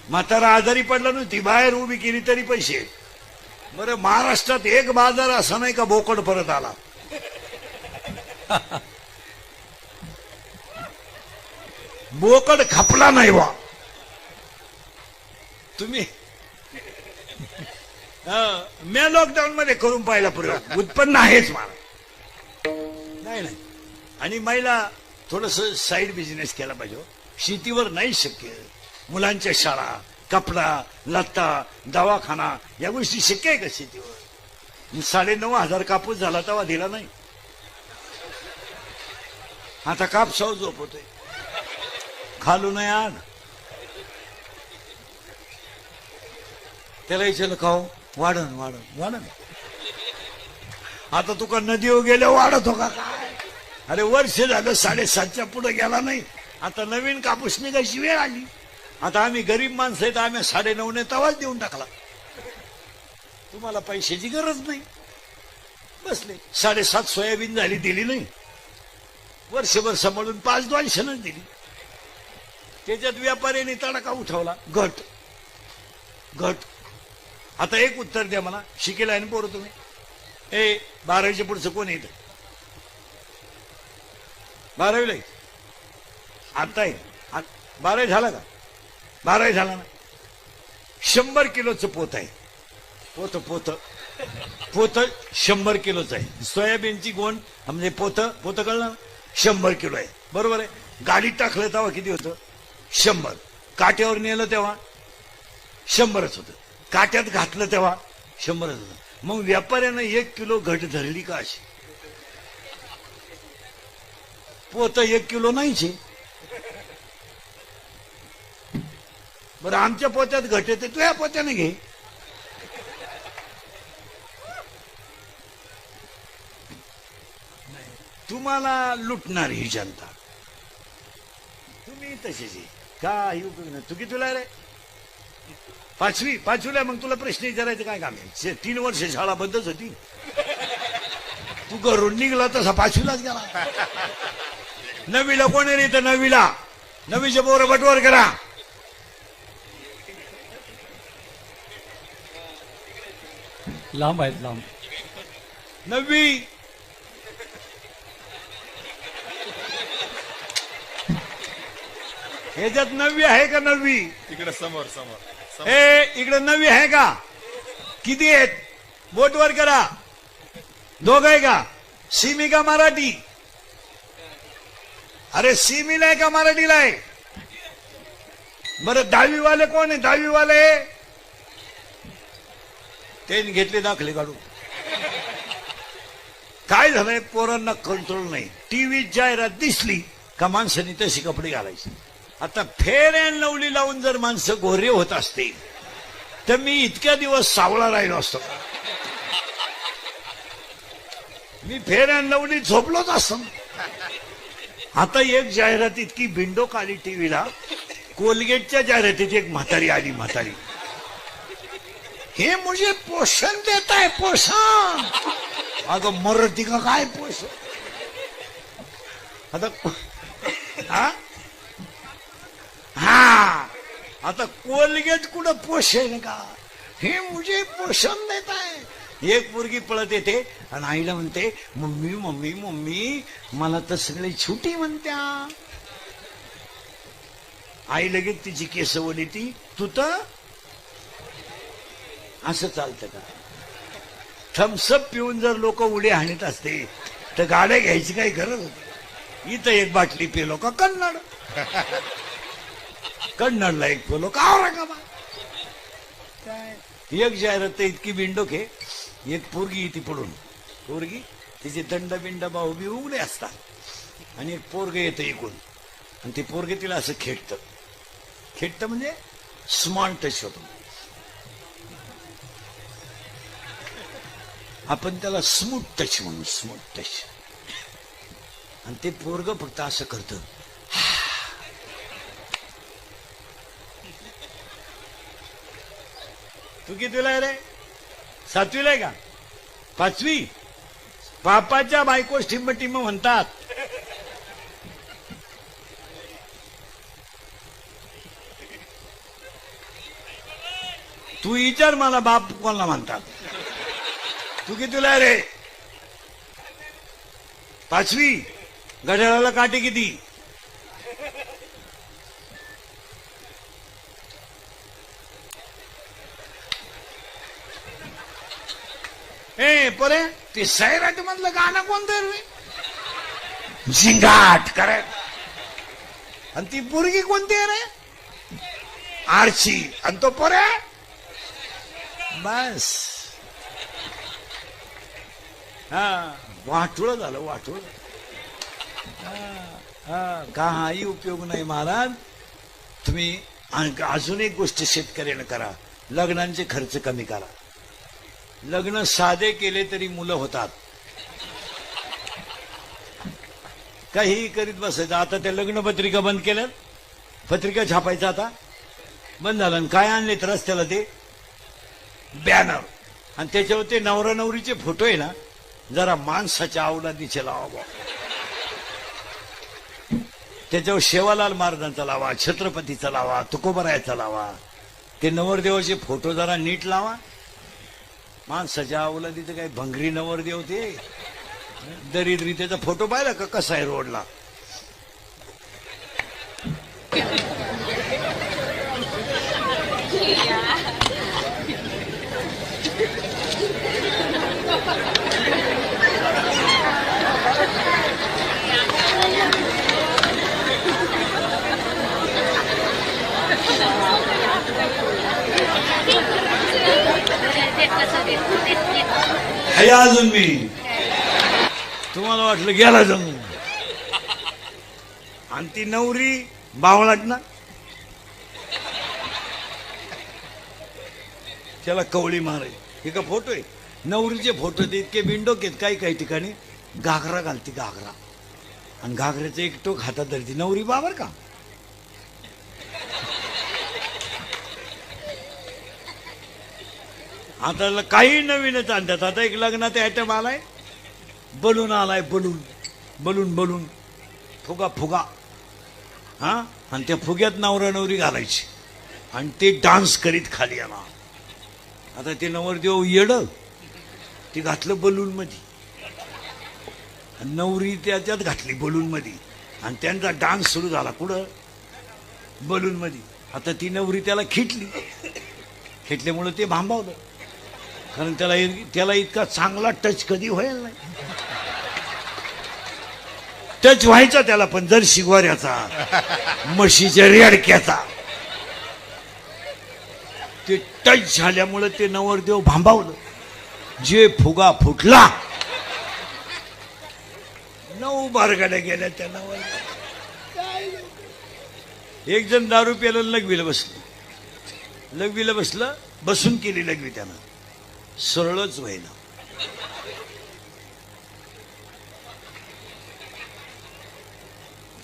म्हातारा आजारी पडला ना, ती बाहेर उभी केली तरी पैसे. बरं, महाराष्ट्रात एक बाजार असा नाही का बोकड परत आला. बोकड खपला नाही वा. तुम्ही मी लॉकडाऊन मध्ये करून पाहिला प्रयोग, उत्पन्न आहेच मला. नाही. आणि महिला थोडस साईड बिझनेस केला पाहिजे. शेतीवर नाही शक्य. मुलांच्या शाळा, कपडा लत्ता, दवाखाना, या गोष्टी शक्य आहे का शेतीवर? 9,500 कापूस झाला तेव्हा दिला नाही. आता कापसावर झोपतोय, खालू नाही आण. त्याला विचारलं का हो, वाढन वाढन वाढन. आता तुका नदीवर गेल्या वाढत हो का काय? अरे वर्ष झालं 7.5च्या पुढे गेला नाही. आता नवीन कापूस निघायची वेळ आली. आता आम्ही गरीब माणसं आहेत, आम्ही 9.5ने तवाच देऊन टाकला. तुम्हाला पैशाची गरज नाही, बसले. 7.5 सोयाबीन झाली, दिली नाही. वर्षभर सांभाळून 5-200 दिली. त्याच्यात व्यापाऱ्याने तडाखा उठवला, घट घट. आता एक उत्तर द्या मला, शिकेल आहे ना पोरं तुम्ही? 12वीच्या पुढचं कोण येतं? 12वीला आता आहे. 12वी झाला का? 12वी झाला ना. 100 किलोचं पोत आहे. पोत पोत पोत 100 किलोचं आहे. सोयाबीनची गोण म्हणजे पोत कळलं ना, 100 किलो आहे. बरोबर आहे. गाडीत टाकलं तेव्हा किती होतं? 100. काट्यावर नेलं तेव्हा 100च होतं. काट्यात घातलं तेव्हा 100च होतं. मग व्यापाऱ्यानं 1 किलो घट धरली का अशी? पोत 1 किलो नाहीच. बरं, आमच्या पोत्यात घट येते, तू या पोत्याने घे. तुम्हाला लुटणार ही जनता. तुम्ही तशीच काही उपयोग नाही. तू कितीला रे? 5वीला. मग तुला प्रश्न विचारायचं काय काम आहे? 3 वर्ष शाळा बंदच होती. तू घरून निघला तसा 5वीलाच गेला. 9वीला कोण रे? तर 9वीचे पोरं बटवर करा. लांब आहेत, लांब. 9वी ह्याच्यात 9वी आहे का? 9वी तिकडे समोर इकडे 9वी आहे का? किती आहेत? बोटवर करा. 2 आहे का? सीमी का मराठी? अरे सीमीला आहे का मराठीला आहे? बरं, 10वी वाले कोण आहे? 10वी वाले त्यांनी घेतले दाखले काढून. काय झालंय, पोरांना कंट्रोल नाही. टीव्हीत जाहिरात दिसली का माणसांनी तशी कपडे घालायचे. आता फेअर अँड लवली लावून जर माणसं गोरे होत असतील तर मी इतक्या दिवस सावळा राहिलो असतो. मी फेर अँड लवली झोपलोच असतो. आता एक जाहिरात इतकी बिंडोक आली टीव्हीला, कोलगेटच्या जाहिरातीत एक म्हातारी आली. म्हातारी, हे मुझे पोषण देता है, पोषण. अगं मरती का काय पोषण? आता हा आता कोलगेट कुठं पोषण का? हे मुझे पोषण देता है. एक मुलगी पळत येते आणि आईला म्हणते, मम्मी मम्मी मम्मी मला तर सगळे छुटी म्हणत्या. आई लगेच तिची केस वली ती, तू तर असं चालतं का? थम्सअप पिऊन जर लोक उडी हाणत असते तर गाड्या घ्यायची काही गरज होती. इथं एक बाटली पेलो का कन्नड, कन्नडला एक पेलो का औरंगाबाद. काय एक जाहिरात इतकी बिंडोक आहे. एक पोरगी ती पडून, पोरगी तिचे दंड बिंड भाऊ बी उघडे असतात आणि एक पोरग येतं ऐकून आणि ते पोरगे तिला असं खेळतं. खेळतं म्हणजे स्मॉल टच होतो. आपण त्याला स्मूथ टच म्हणू, स्मूथ टच. आणि ते पोरग फक्त असं करतं. तू कितीला आहे रे? 7वीला आहे का? 5वी? पापाच्या बायकोस टिंब टिंब म्हणतात. तू विचार मला बाप कोणाला म्हणतात. तू कितीला आहे रे? 5वी. घड्याळाला काटे किती? ए पोरे, ते सैराट मधलं गाणं कोणतं रे? झिंगाट करे. आणि ती पोरगी कोणती आहे रे? आरची. आणि तो पोरे बस. हा वाटुळ झालं, वाटुळ. काही उपयोग नाही महाराज. तुम्ही अजून एक गोष्ट शेतकऱ्यानं करा, लग्नांचे खर्च कमी करा. लग्न साधे केले तरी मुलं होतात. काही करीत बसायचं. आता त्या लग्न पत्रिका बंद केल्यात. पत्रिका छापायचं आता बंद झालं. काय आणले तर रस्त्याला ते बॅनर, आणि त्याच्यावर ते नवरा नवरीचे फोटो आहे ना, जरा माणसाच्या अवलादीचे लावा. त्याच्यावर शेवालाल महाराजांचा लावा, छत्रपतीचा लावा, तुकोबरायाचा लावा. ते नवरदेवाचे फोटो जरा नीट लावा. माणसाच्या अवलादीचं काही भंगरी नवरदेव ते दरिद्री. त्याचा फोटो पाहिला का कसा आहे रोडला? आहे अजून मी. तुम्हाला वाटलं गेला जणू. आणि ती नवरी बावळाट ना, त्याला कवळी मारे. हे का फोटो आहे? नवरीचे फोटो ते इतके बिंडोक आहेत. काही काही ठिकाणी घागरा घालते, घागरा. आणि घागऱ्याचं एक टोक हातात धरती नवरी. बाबर का? आता काही नवीनच आणतात. आता एक लग्नात आयटम आलाय, बलून आलाय, बलून बलून बलून फुगा फुगा. हा, आणि त्या फुग्यात नवरा नवरी घालायची आणि ते डान्स करीत खाली येणार. आता ते नवरदेव येड, ते घातलं बलून मध्ये, नवरी त्याच्यात घातली बलून मध्ये, आणि त्यांचा डान्स सुरू झाला कुठं? बलून मध्ये. आता ती नवरी त्याला खिटली. खिटल्यामुळे ते भांबावलं, कारण त्याला इतका चांगला टच कधी होईल नाही. टच व्हायचा त्याला, पण जर शिगवाऱ्याचा, म्हशीच्या रेडक्याचा. ते टच झाल्यामुळे ते नवरदेव भांबावलं. जे फुगा फुटला, 9 बारगाड्या गेल्या त्या नवरदेव. एक जण दारू प्यायला लघवीला बसलं. लघवीला बसलं बसून केली लगवी त्यानं, सरळच व्हायना.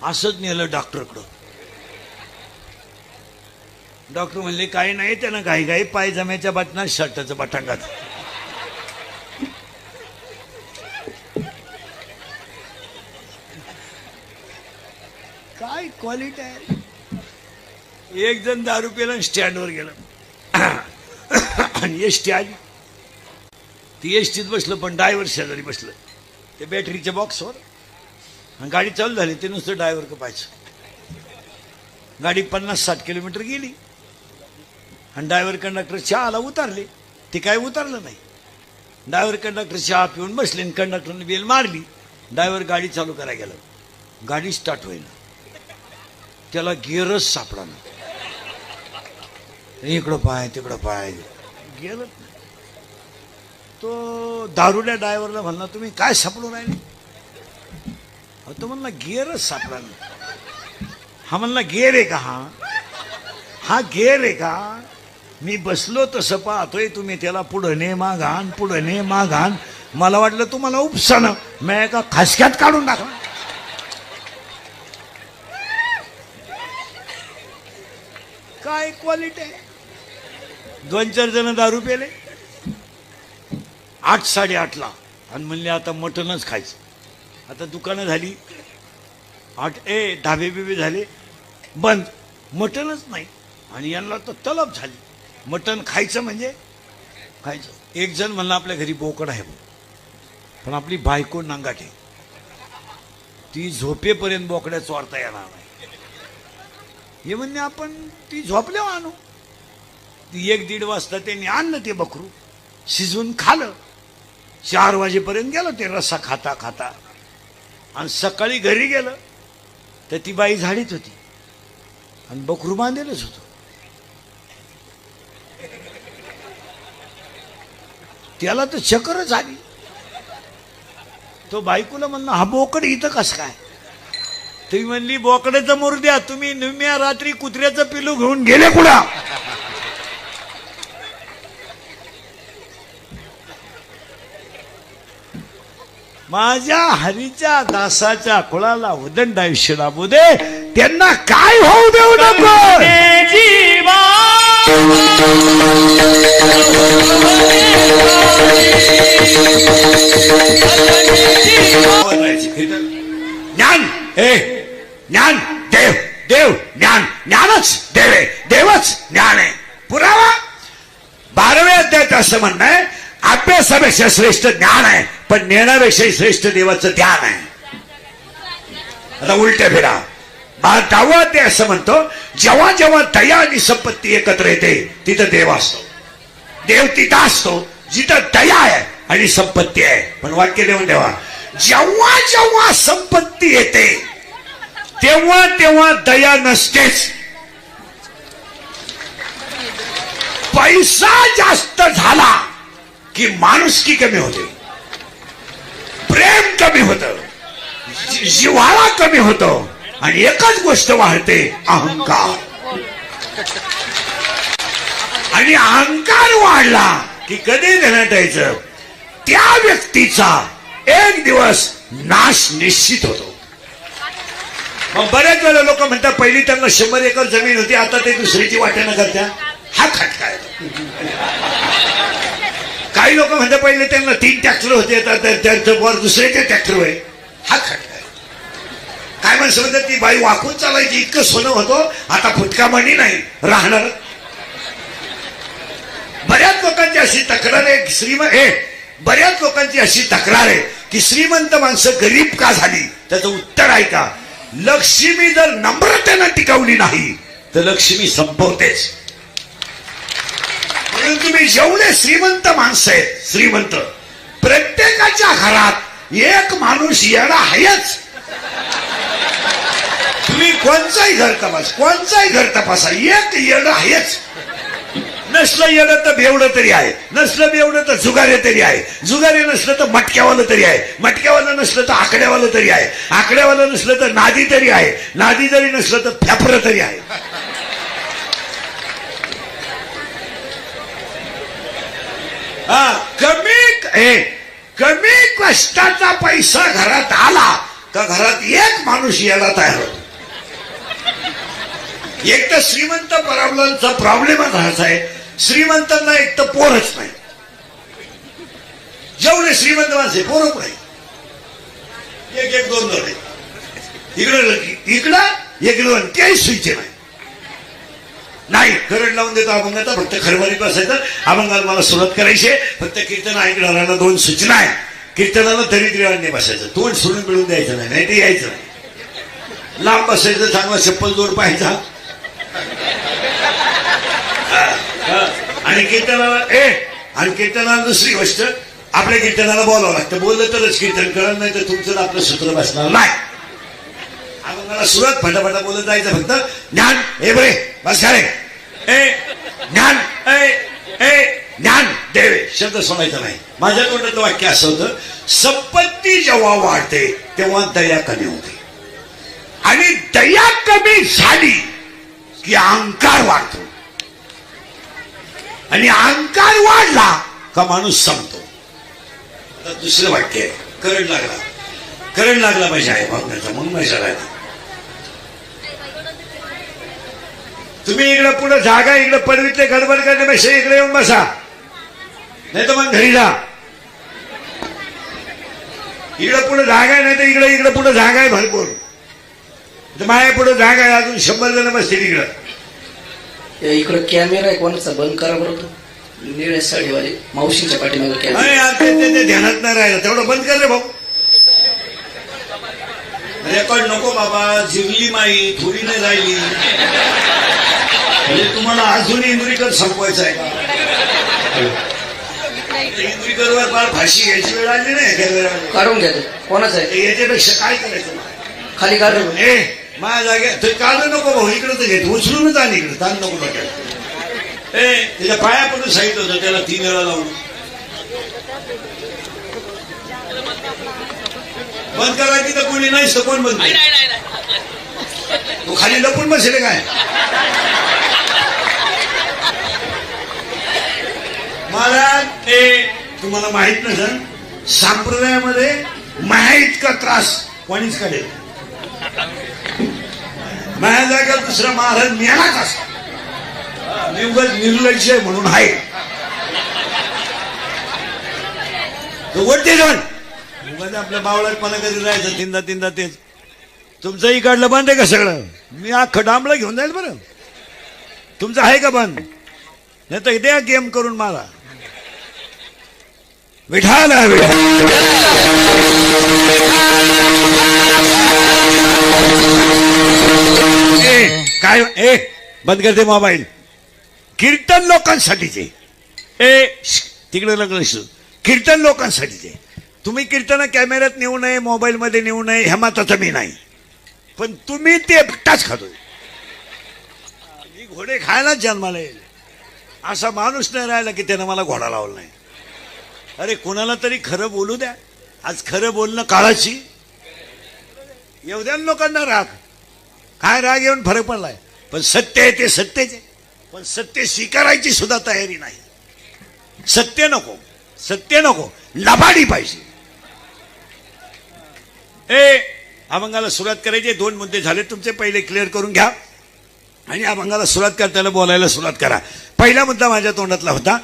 असंच नेलं डॉक्टरकडं. डॉक्टर म्हणले काही नाही, त्यानं घाई घाई पायजम्याच्या बटनात शर्टाचं बटन घातलं. काय क्वालिटी आहे. एक जण दारू पेला स्टँडवर गेलं आणि एसटी आली. ती एसटीत बसलं, पण ड्रायव्हर शेजारी बसलं ते बॅटरीच्या बॉक्सवर. आणि गाडी चालू झाली, ते नुसतं ड्रायव्हर का पाहायचं. गाडी 50-60 किलोमीटर गेली आणि ड्रायव्हर कंडक्टर चहाला उतारले. ते काय उतरलं नाही. ड्रायव्हर कंडक्टर चहा पिऊन बसले आणि कंडक्टरने बेल मारली. ड्रायव्हर गाडी चालू करायला गेला, गाडी स्टार्ट होईना. त्याला गिअरच सापडा ना. इकडं पाय तिकडं पाय, गेलंच नाही. तो दारुड्या ड्रायव्हरला म्हणला तुम्ही काय सापडून राहिले. तो म्हणला गिअरच सापडा ना. हा म्हणला गिअर आहे का, हा गिअर आहे का. मी बसलो तसं पाहतोय, तुम्ही त्याला पुढं ने माघान पुढं ने माघान. मला वाटलं तुम्हाला उपसानं, मी एका खासक्यात काढून टाकला. काय क्वालिटी आहे. 2-4 जण दारू पेले 8-8:30ला आणि म्हणले आता मटनच खायचं. आता दुकानं झाली 8, ढाबे बिबे झाले बंद, मटनच नाही. आणि यांना तर तलब झाली, मटन खायचं म्हणजे खायचं. एक जण म्हणला आपल्या घरी बोकड आहे, पण आपली बायको नांगाटे, ती झोपेपर्यंत बोकड्या चोरता येणार नाही. हे म्हणणे आपण ती झोपल्यावर आणू. ती 1-1:30 वाजता त्यांनी आणलं ते बकरू, शिजवून खालं. 4 वाजेपर्यंत गेलं ते रस्सा खाता खाता. आणि सकाळी घरी गेलं तर ती बाई झाडीत होती आणि बकरू बांधलेलंच होतं. त्याला तर चक्करच आली. तो बायकोला म्हणला हा बोकड इथं कसं काय. तुम्ही म्हणली बोकड्याचं मोर द्या, तुम्ही निम्या रात्री कुत्र्याचं पिलू घेऊन गेले कुठं. माझ्या हरीच्या दासाच्या कुळाला उदंड आयुष्य लाभू दे, त्यांना काय होऊ देऊ नको. ज्ञान ज्ञान देव, देव ज्ञान, ज्ञानच देव आहे, देवच ज्ञान आहे. पुरावा 12व्या अध्यायात असं म्हणणं आहे, अभ्यासापेक्षा श्रेष्ठ ज्ञान आहे, पण ज्ञानापेक्षा श्रेष्ठ देवाचं ध्यान आहे. आता उलट्या फेरा 10वा अध्याय असं म्हणतो, जेव्हा जेव्हा दया आणि संपत्ती एकत्र येते तिथं देव असतो. देव तिथं असतो जिथं दया आहे आणि संपत्ती आहे. पण वाक्य लिहून ठेवा, जेव्हा जेव्हा संपत्ती येते तेव्हा तेव्हा दया नसतेच. पैसा जास्त झाला की माणुसकी कमी होते, प्रेम कमी होतं, जिव्हाळा कमी होतो आणि एकच गोष्ट वाढते, अहंकार. आणि अहंकार वाढला की कधी ध्यानात यायचं, त्या व्यक्तीचा एक दिवस नाश निश्चित होतो. मग बऱ्याच वेळा लोक म्हणतात पहिली त्यांना 100 एकर जमीन होती, आता ते दुसरीची वाटेनं करत्या. हा खटका आहे. काही लोक म्हणतात पहिले त्यांना 3 ट्रॅक्टर होते, आता त्यांचं वर दुसऱ्याचे ट्रॅक्टर आहे. हा खटका आहे. काय म्हणत म्हणतात ती बाई वाकून चालायची, इतकं सोनं होतं, आता फुटका मणी नाही राहणार. बऱ्याच लोकांची अशी तक्रार आहे, बऱ्याच लोकांची अशी तक्रार आहे की श्रीमंत माणसं गरीब का झाली. त्याचं उत्तर आहे का, लक्ष्मी जर नम्रतेनं टिकवली नाही तर लक्ष्मी संपवतेच. म्हणून तुम्ही जेवढे श्रीमंत माणसं आहेत, श्रीमंत, प्रत्येकाच्या घरात एक माणूस येणं आहेच. तुम्ही कोणचाही घर तपासा, एक येणं आहेच. नसलं येणं तर बेवडं तरी आहे, नसलं बेवडं तर जुगारे तरी आहे, जुगारे नसलं तर मटक्यावालं तरी आहे, मटक्यावालं नसलं तर आकड्यावालं तरी आहे, आकड्यावालं नसलं तर नादी तरी आहे, नादी जरी नसलं तर फ्याफरं तरी आहे. हा कमी कष्टाचा पैसा घरात आला का घरात एक माणूस यायला तयार होतो. एक तर श्रीमंत परावलांचा प्रॉब्लेमच हाच आहे, श्रीमंतांना एक तर पोरच नाही. जेवढे श्रीमंत माणसे पोरच नाही. एक दोन इकडं काही सुईचे नाही. करंट लावून देतो अभंगाचा, फक्त खरबरीत बसायचं. अभंगाला मला सुरुवात करायची, फक्त कीर्तन ऐकणाऱ्याला 2 सूचना आहे. कीर्तनाला दरिद्र्याने बसायचं, तोंड सोडून मिळून द्यायचं नाही ते यायचं नाही. लांब बसायचं, चांगला चप्पल जोड पाहायचा. आणि कीर्तनाला दुसरी गोष्ट, आपल्या कीर्तनाला बोलावं लागतं. बोललं तरच कीर्तन कळत नाही तर तुमचं आपलं सूत्र बसणार नाही. अभंगाला सुरुवात फटाफटा बोलत जायचं. फक्त ज्ञान हे बरे बस खरे ज्ञान ज्ञान देवे शब्द सोडायचा नाही. माझ्या तोंडाचं वाक्य असं होतं, संपत्ती जेव्हा वाढते तेव्हा दया कमी होते, आणि दया कमी झाली की अहंकार वाढतो, आणि अहंकार वाढला का माणूस संपतो. आता दुसरं वाक्य आहे, करंट लागला पाहिजे आहे भावनाचा, मग मजा राहते. तुम्ही इकडं पुढे जागा, इकडे पडवीतले गडबड करण्यापेक्षा इकडे येऊन बसा, नाही तर मग घरी जा. इकडं पुढे जागा आहे, नाही तर इकडे पुढे जागा आहे भरपूर. माझ्या पुढे जागा आहे, अजून 100 जण बसतील इकडं. इकडं कॅमेरा आहे, कोणाचा बंद करा बरं. तो निळ्या साडीवाले मावशीच्या पाठीमागे कॅमेरा. ते ध्यानात नाही राहिलं, तेवढं बंद कर रे भाऊ. रेकॉर्ड नको बाबा, जिरली माई थोडी नाही राहिली. म्हणजे तुम्हाला अजून इंदुरीकर संपवायचं आहे का? इंदुरीकरवर फार फाशी घ्यायची वेळ आली नाही. काढून घ्या. कोणाचं आहे याच्यापेक्षा काय करायचं? खाली काढून. माझ्या जागे काढू नको भाऊ, इकडं तर घेत उचलूनच आली इकडे, ताण नको डोक्यात. त्याच्या पाया पडून सांगितलं होतं त्याला 3 वेळा लावून बंद करायची, तर कोणी नाही कोण बंद. तू खाली लपून बसेल काय? मला ते तुम्हाला माहित नसेल, संप्रदायामध्ये माया इतका त्रास कोणीच काढेल. माझ्या जागा दुसरा महाराज मेलाच असतो, निर्लज्ज म्हणून आहे. वडते जाण आपल्या बावळटपणा कधी राहायचं, तीनदा तेच. तुमचं इकडलं बंद आहे का सगळं? मी अख्खं डांबळं घेऊन जाईल बरं. तुमचं आहे का बंद? नाही तर द्या गेम करून मला. विठाला काय बंद करते मोबाईल. कीर्तन लोकांसाठीचे तिकडे लागलं. कीर्तन लोकांसाठीचे. तुम्ही कीर्तन कॅमेऱ्यात नेऊ नये, मोबाईलमध्ये नेऊ नये, ह्या माताचं मी नाही. पण तुम्ही ते एकटाच खातोय. मी घोडे खायलाच जन्माला येईल असा माणूस नाही राहिला की त्यानं मला घोडा लावला नाही. अरे कोणाला तरी खरं बोलू द्या. आज खरं बोलणं काळाची. एवढ्या लोकांना राग, काय राग येऊन फरक पडलाय. पण सत्य आहे ते सत्यचे, पण सत्य स्वीकारायची सुद्धा तयारी नाही. सत्य नको, लबाडी पाहिजे. अभंगाला सुरुवात करायची. 2 मुद्दे झाले तुमचे, पहिले क्लिअर करून घ्या आणि अभंगाला सुरुवात करताना बोलायला सुरुवात करा. पहिला मुद्दा माझ्या तोंडातला होता,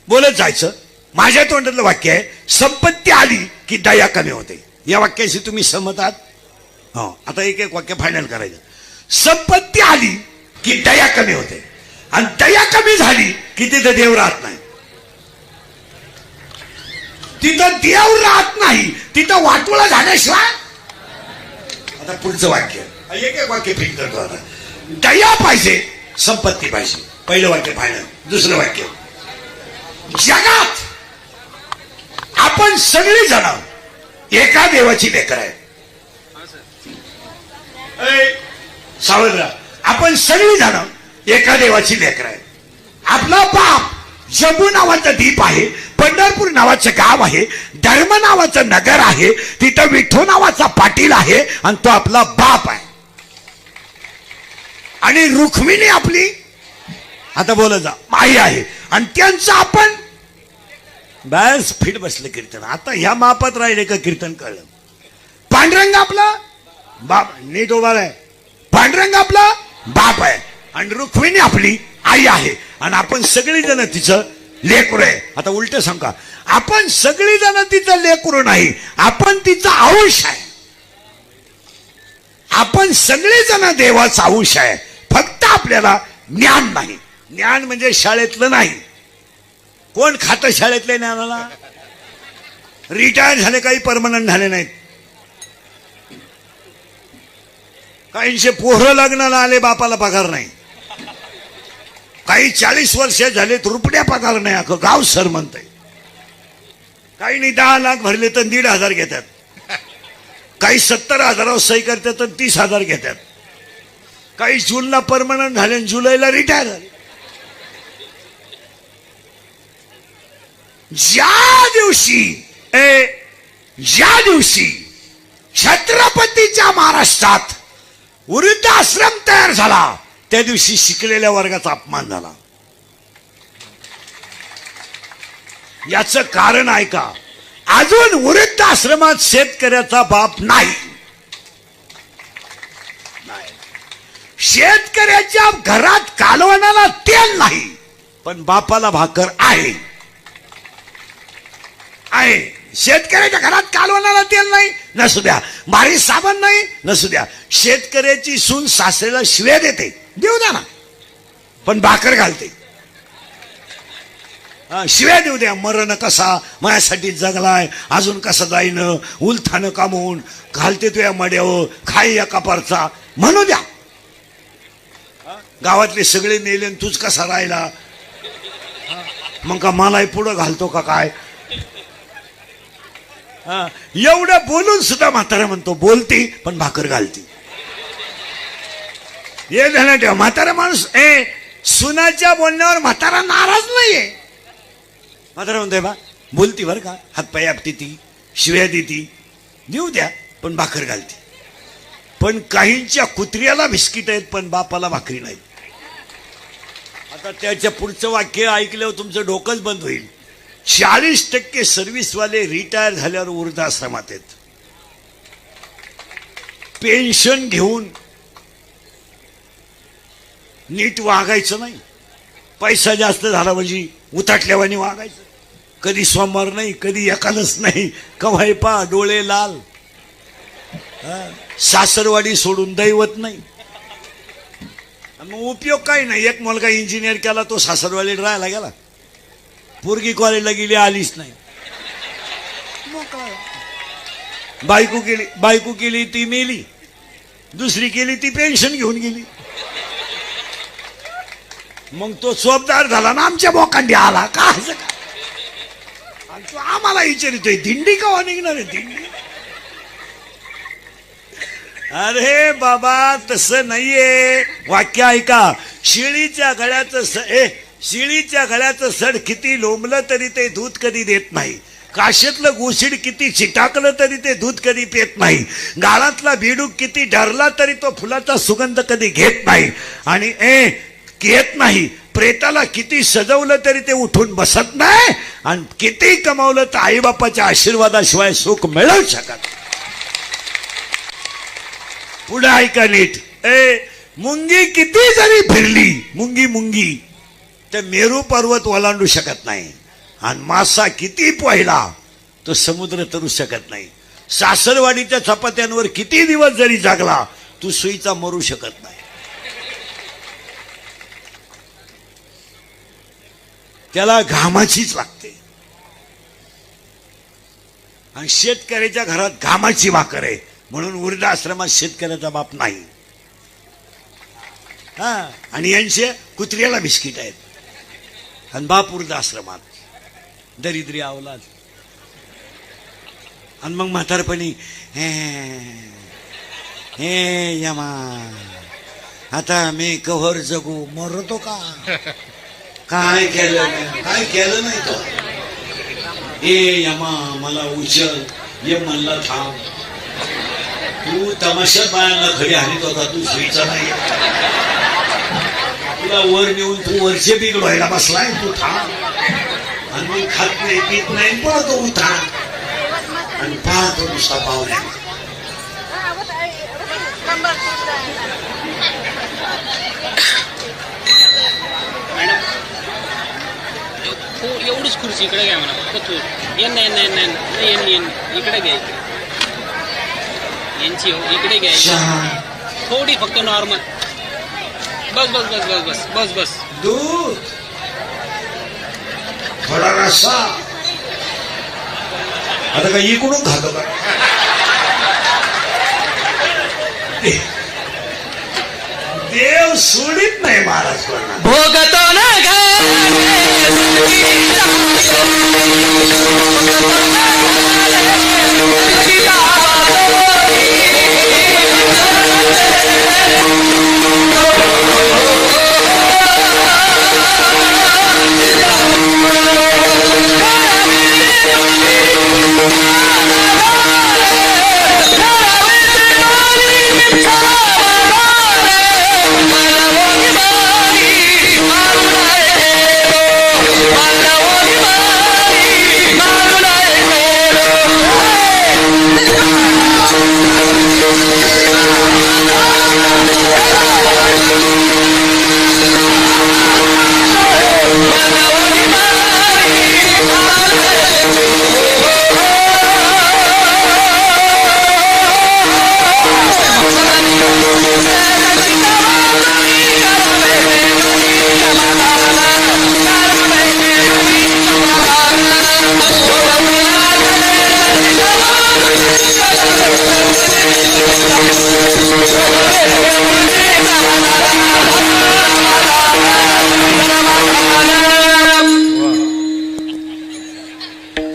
बोलत जायचं. माझ्या तोंडातलं वाक्य आहे, संपत्ती आली की दया कमी होते. या वाक्याशी तुम्ही सहमत आहात? हो. आता एक वाक्य फायनल करायचं. संपत्ती आली की दया कमी होते, आणि दया कमी झाली की तिथं देव राहत नाही. तिथं देव राहत नाही, तिथं वाटोळा झाल्याशिवाय. आता पुढचं वाक्य, एक वाक्य फिट करतो. आता दया पाहिजे, संपत्ती पाहिजे. पहिलं वाक्य फायनल. दुसरं वाक्य, जगात आपण सगळी जण एका देवाची लेकर आहे. सावधरा, आपण सगळी जण एका देवाची लेकर आहे. आपला बाप जम्मू नावाचं द्वीप आहे, पंढरपूर नावाचं गाव आहे, धर्म नावाचं नगर आहे, तिथं विठ्ठल नावाचा पाटील आहे, आणि तो आपला बाप आहे. आणि रुक्मिणी आपली आता बोला जा आई आहे आणि त्यांचं आपण बस फिट बसलं कीर्तन. आता ह्या मापात राहिले का कीर्तन कळलं. पांडुरंग आपला बाप नीट उभा आहे. पांडुरंग आपला बाप आहे आणि रुक्मिणी आपली आई आहे आणि आपण सगळी जण तिचं लेकरू आहे. आता उलट सांगा, आपण सगळी जण तिचं लेकरू नाही, आपण तिचा अंश आहे. आपण सगळे जण देवाचा अंश आहे. फक्त आपल्याला ज्ञान नाही. ज्ञान म्हणजे शाळेतलं नाही. कोण खातं शाळेतल्या ज्ञानाला? रिटायर झाले, काही परमनंट झाले नाहीत. काहींचे पोरं लग्नाला आले, बापाला पगार नाही. काही 40 वर्ष झाले, रुपड्या पगार नाही, अख्खं गाव सर म्हणतंय. काही 10 लाख भरले तर 1,500 घेतात. काही 70,000 सही करतात तर 30,000 घेतात. काही जूनला परमनंट झाले, जुलैला रिटायर झाले. ज्या दिवशी छत्रपतीच्या महाराष्ट्रात वृद्धाश्रम तयार झाला, त्या दिवशी शिकलेल्या वर्गाचा अपमान झाला. याचं कारण आहे का? अजून वृद्धाश्रमात शेतकऱ्याचा बाप नाही. शेतकऱ्याच्या घरात कालवणाला तेल नाही, पण बापाला भाकर आहे. शेतकऱ्याच्या घरात कालवणाला तेल नाही, नसू द्या. बारीक साबण नाही, नसू द्या. शेतकऱ्याची सून सासऱ्याला शिव्या देते, देऊ द्या ना, पण भाकर घालते. शिव्या देऊ द्या. मरण कसा माझ्यासाठी जगलाय, अजून कसं जाईन, उलथानं कामवून घालते तुया मड्यावर, खाई या कपारचा, म्हणू द्या. गावातले सगळे नेले, तूच कसा राहिला, मग का मलाही पुढं घालतो का काय? एवढं बोलून सुद्धा म्हातारा म्हणतो, बोलती पण भाकर घालती. हे झालं तेव्हा म्हातारा माणूस सुनाच्या बोलण्यावर म्हातारा नाराज नाहीये. म्हातारा म्हणतोय बा बोलती बरं का, हातपाय आपटी ती, शिव्या देती, देऊ द्या, पण भाकर घालती. पण काहींच्या कुत्र्याला बिस्किट आहेत, पण बापाला भाकरी नाही. आता त्याच्या पुढचं वाक्य ऐकल्यावर तुमचं डोकंच बंद होईल. 40% सर्व्हिसवाले रिटायर झाल्यावर वृद्धाश्रमात आहेत. पेन्शन घेऊन नीट वागायचं नाही. पैसा जास्त झाला म्हणजे उताटल्यावानी वागायचं. कधी सोमवार नाही, कधी एकादश नाही, कव्हाय पा डोळे लाल. सासरवाडी सोडून दैवत नाही. मग उपयोग काही नाही. एक मुलगा इंजिनियर केला, तो सासरवाडी राहायला गेला. पोरगी कॉलेजला गेली, आलीच नाही. बायको केली ती मेली, दुसरी केली ती पेन्शन घेऊन गेली. मग तो चोपदार झाला ना, आमच्या बोकांडी आला का? तो आम्हाला विचारितोय दिंडी का निघणार आहे दिंडी? अरे बाबा तसं नाहीये. वाक्य ऐका. शिळीच्या गळ्याचं सड किती लोंबलं तरी ते दूध कधी देत नाही. काशेतलं गोशीड किती चिटाकलं तरी ते दूध कधी पेत नाही. गाळातला बिडूक किती डरला तरी तो फुलाचा सुगंध कधी घेत नाही. आणि घेत नाही. प्रेताला किती सजवलं तरी ते उठून बसत नाही. आणि किती कमावलं तर आईबापाच्या आशीर्वादाशिवाय सुख मिळवू शकत. पुढे ऐका नीट. मुंगी किती जरी फिरली, मुंगी तर मेरू पर्वत ओलांडू शकत नाही. आणि मासा किती पोहिला तो समुद्र तरू शकत नाही. सासरवाडीच्या चपात्यांवर किती दिवस जरी जागला तू सुईचा मरू शकत नाही. त्याला घामाचीच लागते. आणि शेतकऱ्याच्या घरात घामाची भाकर आहे, म्हणून वृद्धाश्रमात शेतकऱ्याचा बाप नाही. आणि यांचे कुत्र्याला बिस्किट आहेत आणि बाप वृद्धाश्रमात, दरिद्री अवलाद. आणि मग म्हातारपणी हे यमा आता मी कव्हर जगू, मरतो का? काय केलं नाही तो. यमा मला उचल, ये म्हणला थांब. तू तमाशा बायांना घरी हानीत होता, तू सुईचा नाही. तुला वर नेऊन तू वरचे बिघडवायला बसलाय तू थांब. आणि मी खात नाही पीत नाही पळतो उठा आणि पाहतो नुसता पावल्या. एवढीच खुर्ची इकडे घ्या म्हणा फक्त इकडे घ्या यांची इकडे घ्या थोडी फक्त नॉर्मल. बस बस बस बस बस बस बस. दूध थोडा रस्सा. आता काय इकडून खातो का? देव सोडित नाही महाराज कोणा. भोगतो ना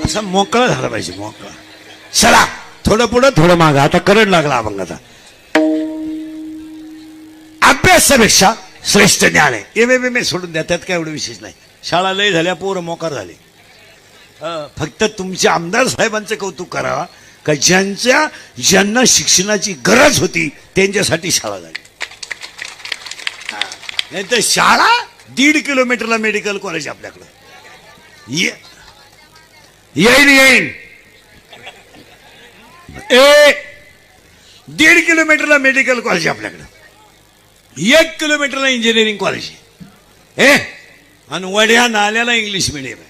असा मोकळा झाला पाहिजे. मोकळा. चला थोडं पुढं थोडं मागं. आता करंट लागला अभंगाचा. अभ्यासापेक्षा श्रेष्ठ ज्ञान आहे. एम सोडून द्या, त्यात काय एवढं विशेष नाही. शाळा लय झाल्या, पोरं मोकार झाले. फक्त तुमच्या आमदार साहेबांचं कौतुक करावा का ज्यांना शिक्षणाची गरज होती त्यांच्यासाठी शाळा झाली. नाही तर शाळा 1.5 किलोमीटरला मेडिकल कॉलेज आपल्याकडं येईन. 1.5 किलोमीटरला मेडिकल कॉलेज आपल्याकडं. 1 किलोमीटरला इंजिनिअरिंग कॉलेज आहे. आणि वड्या नाल्याला इंग्लिश मिडियम आहे.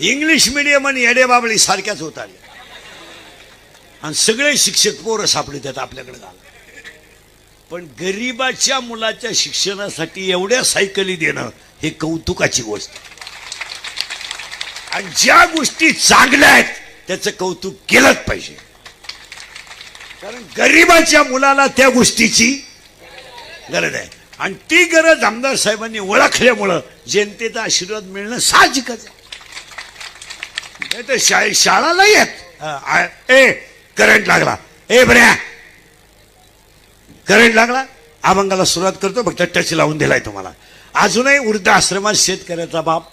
इंग्लिश मिडियम आणि येडे बाबळी सारख्याच होत आले. आणि सगळे शिक्षक पोरं सापडतात आपल्याकडे झालं. पण गरीबाच्या मुलाच्या शिक्षणासाठी एवढ्या सायकली देणं हे कौतुकाची गोष्ट. आणि ज्या गोष्टी चांगल्या आहेत त्याचं कौतुक केलंच पाहिजे. कारण गरीबाच्या मुलाला त्या गोष्टीची गरज आहे. आणि ती गरज आमदार साहेबांनी ओळखल्यामुळं जनतेचा आशीर्वाद मिळणं साहजिकच आहे. नाही तर शाळाला येत. करंट लागला. बऱ्या करंट लागला. अभंगाला सुरुवात करतो. फक्त टच लावून दिलाय तुम्हाला. अजूनही वृद्धाश्रमात शेतकऱ्याचा बाप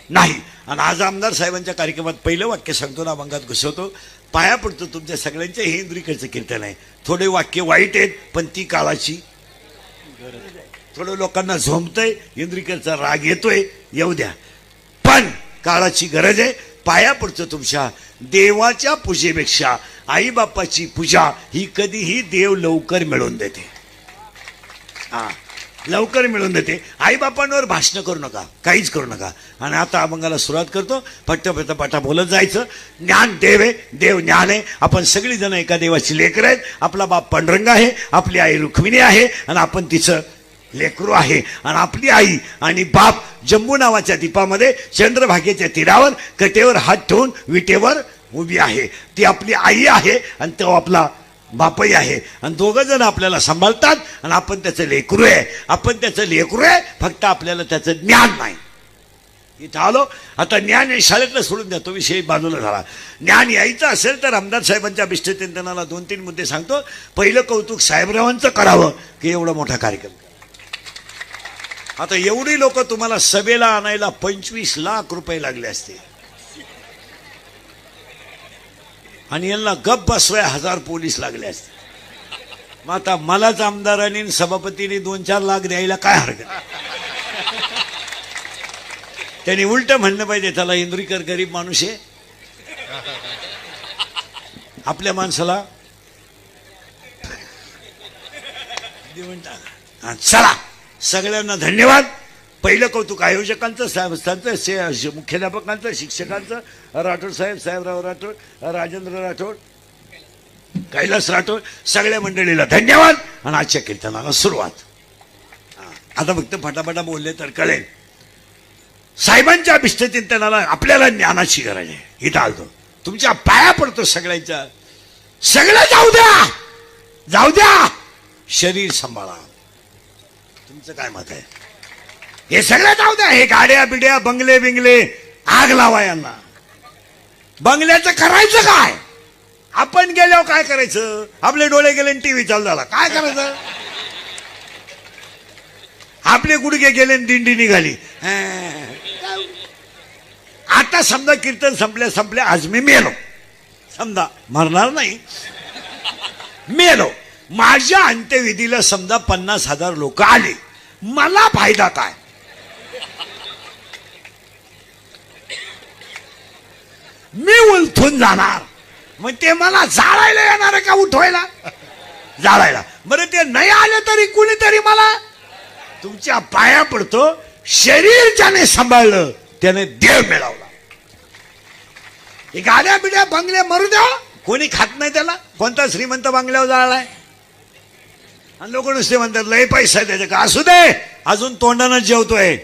नाही. आणि आज आमदार साहेबांच्या कार्यक्रमात पहिलं वाक्य सांगतो ना, अभंगात घुसवतो. पाया पडतो तुमच्या सगळ्यांच्या. हे इंद्रिकडचं कीर्तन आहे. थोडे वाक्य वाईट आहेत पण ती काळाची. थोडं लोकांना झोंबतंय, इंद्रिकडचा राग येतोय, येऊ द्या. पण काळाची गरज आहे. पाया पडतो तुमच्या. देवाच्या पूजेपेक्षा आई बापाची पूजा ही कधीही देव लवकर मिळवून देते. लवकर मिळवून देते. आई बापांवर भाषण करू नका, काहीच करू नका. आणि आता अभंगाला सुरुवात करतो. पट्टा बोलत जायचं. ज्ञान देव आहे, देव ज्ञान आहे. आपण सगळी जण एका देवाची लेकरं आहेत. आपला बाप पांडुरंग आहे, आपली आई रुक्मिणी आहे आणि आपण तिचं लेकरू आहे. आणि आपली आई आणि बाप जम्बू नावाच्या द्वीपामध्ये चंद्रभागेच्या तीरावर कटेवर हात ठेवून विटेवर उभी आहे. ती आपली आई आहे आणि तो आपला बापही आहे. आणि दोघं जण आपल्याला सांभाळतात आणि आपण त्याचं लेकरू आहे. आपण त्याचं लेकरू आहे, फक्त आपल्याला त्याचं ज्ञान नाही. इथं आलो. आता ज्ञान शाळेतलं सोडून द्या, तो विषय बाजूला झाला. ज्ञान यायचं असेल तर आमदार साहेबांच्या अभिष्टचिंतनाला 2-3 मुद्दे सांगतो. पहिलं कौतुक साहेबरावांचं करावं की एवढा मोठा कार्यक्रम. आता एवढी लोक तुम्हाला सभेला आणायला 25 लाख रुपये लागले असते. आणि यांना गप बसवाय 1000 पोलीस लागले असते. मग आता मलाच आमदारांनी आणि सभापतीने 2-4 लाख द्यायला काय हरकत? त्यांनी उलट म्हणलं पाहिजे, त्याला इंद्रीकर गरीब माणूस आहे, आपल्या माणसाला देऊन टाका. हा, चला सगळ्यांना धन्यवाद. पहिलं कौतुक आयोजकांचं, संस्थांचं, मुख्याध्यापकांचं, शिक्षकांचं, राठोड साहेब, साहेबराव राठोड, राजेंद्र राठोड, कैलास राठोड, सगळ्या मंडळीला धन्यवाद. आणि आजच्या कीर्तनाला सुरुवात. आता फक्त फटाफटा बोलले तर कळेल. साहेबांच्या अभिष्टचिंतनाला आपल्याला ज्ञानाची गरज आहे. इथं आलतो, तुमच्या पाया पडतो सगळ्यांच्या. सगळं जाऊ द्या, जाऊ द्या, शरीर सांभाळा. तुमचं काय मत आहे? हे सगळं जाऊ द्या, हे गाड्या बिड्या, बंगले बिंगले, आग लावा यांना. बंगल्याचं करायचं काय? आपण गेल्यावर काय करायचं? आपले डोळे गेले टीव्ही चालू झाला, काय करायचं? आपले गुडघे गेले दिंडी निघाली. आता समजा कीर्तन संपल्या आज मी मेलो, समजा मरणार नाही, मेलो. माझ्या अंत्यविधीला समजा 50,000 लोक आले, मला फायदा काय? मी उलथून जाणार, मग ते मला जाळायला येणार का उठवायला? जाळायला. बरं ते नाही आले तरी कुणीतरी मला, तुमच्या पाया पडतो, शरीर ज्याने सांभाळलं त्याने देव मिळवला. हे गाड्या बिड्या बंगले मरू द्या, कोणी खात नाही त्याला. कोणता श्रीमंत बंगल्यावर जाळलाय? आणि लोक नुसते म्हणतात लय पैसा त्याच्या का, असू दे, अजून तोंडानं जेवतोय.